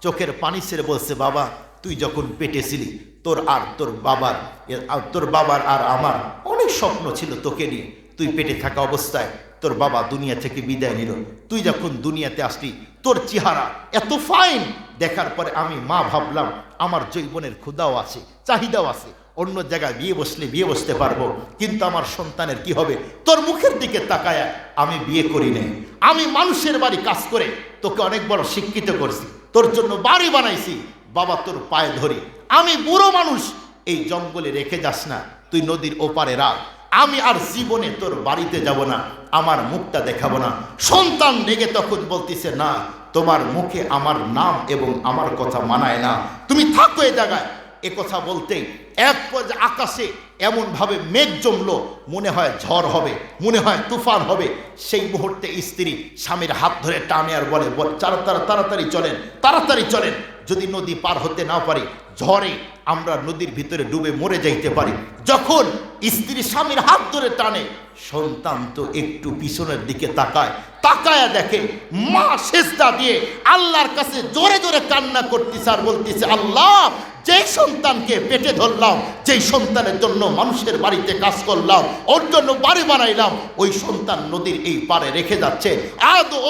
S1: চোখের পানি ছেড়ে বলছে, বাবা তুই যখন পেটে ছিলি, তোর বাবার আর আমার অনেক স্বপ্ন ছিল তোকে নিয়ে। তুই পেটে থাকা অবস্থায় তোর বাবা দুনিয়া থেকে বিদায় নিল, তুই যখন দুনিয়াতে আসলি তোর চেহারা এত ফাইন দেখার পরে আমি মা ভাবলাম আমার যৌবনের ক্ষুধাও আছে, চাহিদাও আছে, অন্য জায়গায় বিয়ে বসলে বিয়ে বসতে পারবো, কিন্তু আমার সন্তানের কি হবে? তোর মুখের দিকে তাকায়া আমি বিয়ে করি নাই, আমি মানুষের বাড়ি কাজ করে তোকে অনেক বড় শিক্ষিত করছি, তোর জন্য বাড়ি বানাইছি, বাবা তোর পায়ে ধরি, আমি বুড়ো মানুষ, এই জঙ্গলে রেখে যাস না, তুই নদীর ওপারে রাখ, আমি আর জীবনে তোর বাড়িতে যাব না, আমার মুখটা দেখাবো না। সন্তান রেগে তখন বলতেছে, না তোমার মুখে আমার নাম এবং আমার কথা মানায় না, তুমি থাকো এ জায়গায়। এ কথা বলতেই এক পর্যায়ে আকাশে এমনভাবে মেঘ জমলো, মনে হয় ঝড় হবে, মনে হয় তুফান হবে। সেই মুহূর্তে স্ত্রী স্বামীর হাত ধরে টানে আর বলে, তাড়াতাড়ি চলেন, তাড়াতাড়ি চলেন, যদি নদী পার হতে না পারি, ঝড়ে আমরা নদীর ভিতরে ডুবে মরে যাইতে পারি। যখন স্ত্রী স্বামীর হাত ধরে টানে, সন্তান তো একটু পিছনের দিকে তাকায়া দেখে মা সেজদা দিয়ে আল্লাহর কাছে জোরে জোরে কান্না করতেছে আর বলতেছে, আল্লাহ যেই সন্তানকে পেটে ধরলাম, যেই সন্তানের জন্য মানুষের বাড়িতে কাজ করলাম, ওর জন্য বাড়ি বানাইলাম, ওই সন্তান নদীর এই পারে রেখে যাচ্ছে,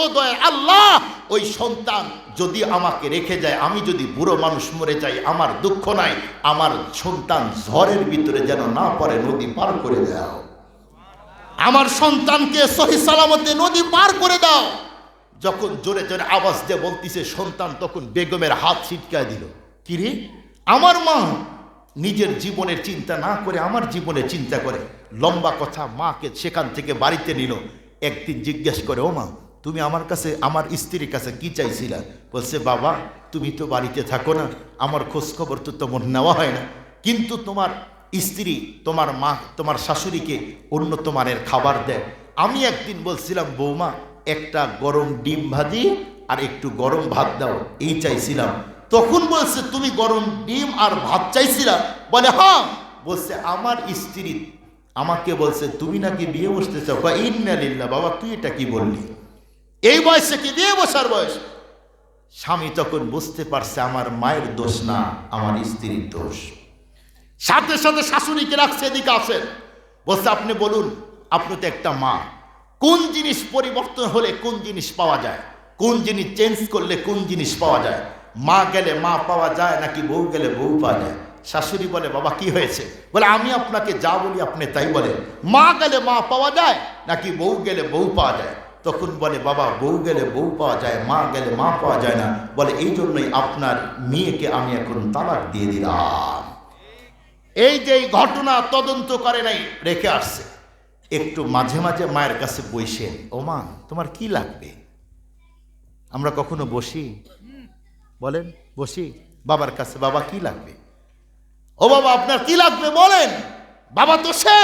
S1: ও দয়া আল্লাহ, ওই সন্তান যদি আমাকে রেখে যায়, আমি যদি বুড়ো মানুষ মরে যাই, আমার দুঃখ নাই, আমার সন্তান ঝড়ের ভিতরে যেন না পারে, নদী পার করে দাও, আমার সন্তানকে সহি সালামতে নদী পার করে দাও। যখন জোরে জোরে আওয়াজ দিয়ে বলতেছে, সন্তান তখন বেগমের হাত ছিটকায় দিল, কিরে আমার মা নিজের জীবনের চিন্তা না করে আমার জীবনের চিন্তা করে। লম্বা কথা, মাকে সেখান থেকে বাড়িতে নিল। একদিন জিজ্ঞেস করে, ও মা তুমি আমার কাছে, আমার স্ত্রীর কাছে কি চাইছিলা? বলছে, বাবা তুমি তো বাড়িতে থাকো না, আমার খোঁজ খবর তো তেমন নেওয়া হয় না, কিন্তু তোমার স্ত্রী, তোমার মা, তোমার শাশুড়িকে উন্নত মানের খাবার দেয়। আমি একদিন বলছিলাম, বৌমা একটা গরম ডিম ভাজি আর একটু গরম ভাত দাও, এই চাইছিলাম। তখন বলছে, তুমি গরম ডিম আর ভাত চাইছিলা? বলে হ্যাঁ। বলছে, আমার স্ত্রী আমাকে বলছে তুমি নাকি বিয়ে বসতে চাও। ইন্না লিল্লাহ, বাবা তুই এটা কি বললি? এই বয়সে কি বিয়ে বসার বয়স? স্বামী তখন বুঝতে পারছে আমার মায়ের দোষ না, আমার স্ত্রীর দোষ। সাথে সাথে শাশুড়িকে রাখছে, এদিকে আসেন, বলছে আপনি বলুন, আপনি তো একটা মা, কোন জিনিস পরিবর্তন হলে কোন জিনিস পাওয়া যায়, কোন জিনিস চেঞ্জ করলে কোন জিনিস পাওয়া যায়। মা গেলে মা পাওয়া যায় নাকি বউ গেলে বউ পাওয়া যায়। শাশুড়ি বলে বাবা কি হয়েছে, বলে আমি আপনাকে যা বলি আপনি তাই বলেন। মা গেলে মা পাওয়া যায় নাকি বউ গেলে বউ পাওয়া যায়। তখন বলে বাবা বউ গেলে বউ পাওয়া যায়, মা গেলে মা পাওয়া যায় না। বলে এই জন্যই আপনার মেয়েকে আমি এখন তালাক দিয়ে দিলাম। এই যে এই ঘটনা তদন্ত করে নাই, রেখে আসছে। একটু মাঝে মাঝে মায়ের কাছে বসেন, ও মা তোমার কি লাগবে। আমরা কখনো বসি, বলেন বসি বাবার কাছে, বাবা কি লাগবে, ও বাবা আপনার কি লাগবে বলেন। বাবা তো সে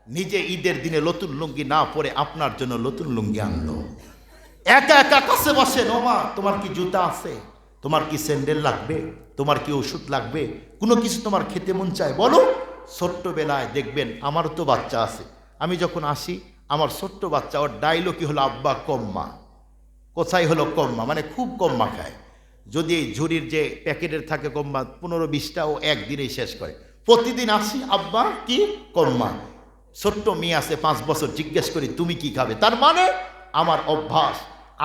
S1: নিজে ঈদের দিনে নতুন লুঙ্গি না পরে আপনার জন্য নতুন লুঙ্গি আনলো। একা একা কাছে বসেন, ও মা তোমার কি জুতা আছে, তোমার কি স্যান্ডেল লাগবে, তোমার কি ওষুধ লাগবে, কোনো কিছু তোমার খেতে মন চায় বলো। ছোট্টবেলায় দেখবেন আমারও তো বাচ্চা আছে, আমি যখন আসি আমার ছোট্ট বাচ্চা, ওর ডায়লগই হলো আব্বা কম মা। কোথায় হলো কম মা, মানে খুব কম মা খায়। যদি এই ঝুড়ির যে প্যাকেটের থাকে কম মা 15-20টা ও একদিনেই শেষ করে। প্রতিদিন আসি আব্বা কি কম মা। ছোট্ট মেয়ে আছে 5 বছর, জিজ্ঞেস করি তুমি কি খাবে, তার মানে আমার অভ্যাস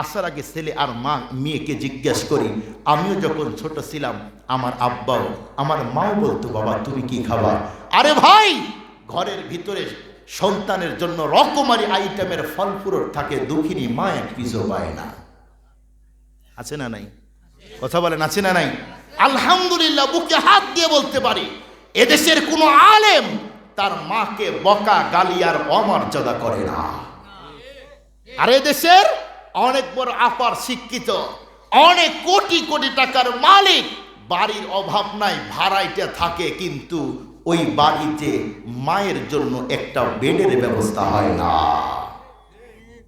S1: আসার আগে ছেলে আর মা মেয়েকে জিজ্ঞেস করি। আমিও যখন ছোট ছিলাম আমার আব্বাও আমার মাও বলতো বাবা তুমি কি খাবা। আরে ভাই ঘরের ভিতরে সন্তানের জন্য রকমারি আইটেমের ফল ফুরোট থাকে, দুঃখিনী মা এক পিছু পায় না। আছে না নাই, কথা বলেন আছে না নাই। আলহামদুলিল্লাহ বুকে হাত দিয়ে বলতে পারি এদেশের কোনো আলেম তার মাকে বকা গালি আর অমর্যাদা করে না। আর এদেশের অনেক বড় আপার শিক্ষিত, অনেক কোটি কোটি টাকার মালিক, বাড়ির অভাব নাই, ভাড়াইতে থাকে, কিন্তু ওই বাড়িতে মায়ের জন্য একটা বেডের ব্যবস্থা হয় না।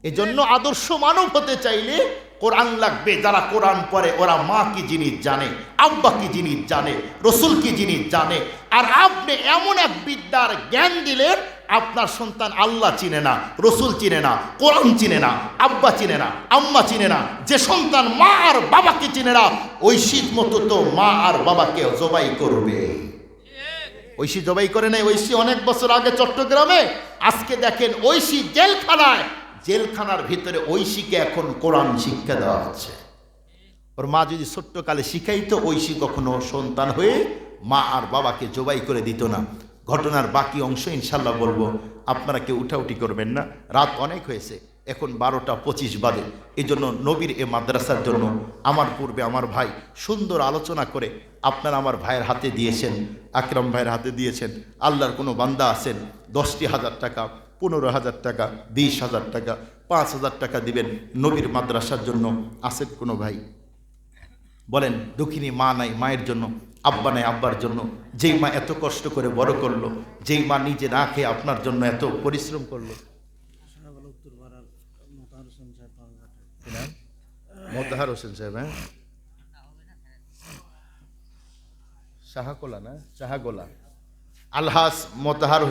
S1: এজন্য আদর্শ মানব হতে চাইলে কোরআন লাগবে। যারা কোরআন পড়ে ওরা মা কি জিনিস জানে, আব্বা কি জিনিস জানে, রসুল কি জিনিস জানে। আর আপনি এমন এক বিদ্যার জ্ঞান দিলেন আপনার সন্তান আল্লাহ চিনে না, রসুল চিনে না, কোরআন চিনে না, আব্বা চিনে না, আম্মা চিনে না। যে সন্তান মা আর বাবাকে চিনে না ঐশী মতো তো মা আর বাবাকে জবাই করবে। ঐশী জবাই করে নাই, ঐশী অনেক বছর আগে চট্টগ্রামে। আজকে দেখেন ঐশী জেলখানায়, জেলখানার ভিতরে ঐশীকে এখন কোরআন শিক্ষা দেওয়া হচ্ছে। ওর মা যদি ছোট্টকালে শিখাইতো ঐশী কখনো সন্তান হয়ে মা আর বাবাকে জবাই করে দিত না। ঘটনার বাকি অংশ ইনশাল্লাহ বলবো, আপনারা কেউ উঠাউঠি করবেন না, রাত অনেক হয়েছে, এখন 12টা 25 বাজে। এই জন্য নবীর এ মাদ্রাসার জন্য আমার পূর্বে আমার ভাই সুন্দর আলোচনা করে আপনারা আমার ভাইয়ের হাতে দিয়েছেন, আকরাম ভাইয়ের হাতে দিয়েছেন। আল্লাহর কোনো বান্দা আছেন 10,000 টাকা, 15,000 টাকা, 20,000 টাকা, 5,000 টাকা দিবেন নবীর মাদ্রাসার জন্য। আছেন কোনো ভাই বলেন? দুঃখিনী মা নাই, মায়ের জন্য, আব্বা নাই, আব্বার জন্য। যেই মা এত কষ্ট করে বড় করলো, যেই মা নিজে না খেয়ে আপনার জন্য এত পরিশ্রম করলো। মোতাহার হোসেন সাহেব, হ্যাঁ শাহাকোলা না, শাহাগোলা, আলহাস মোতাহার।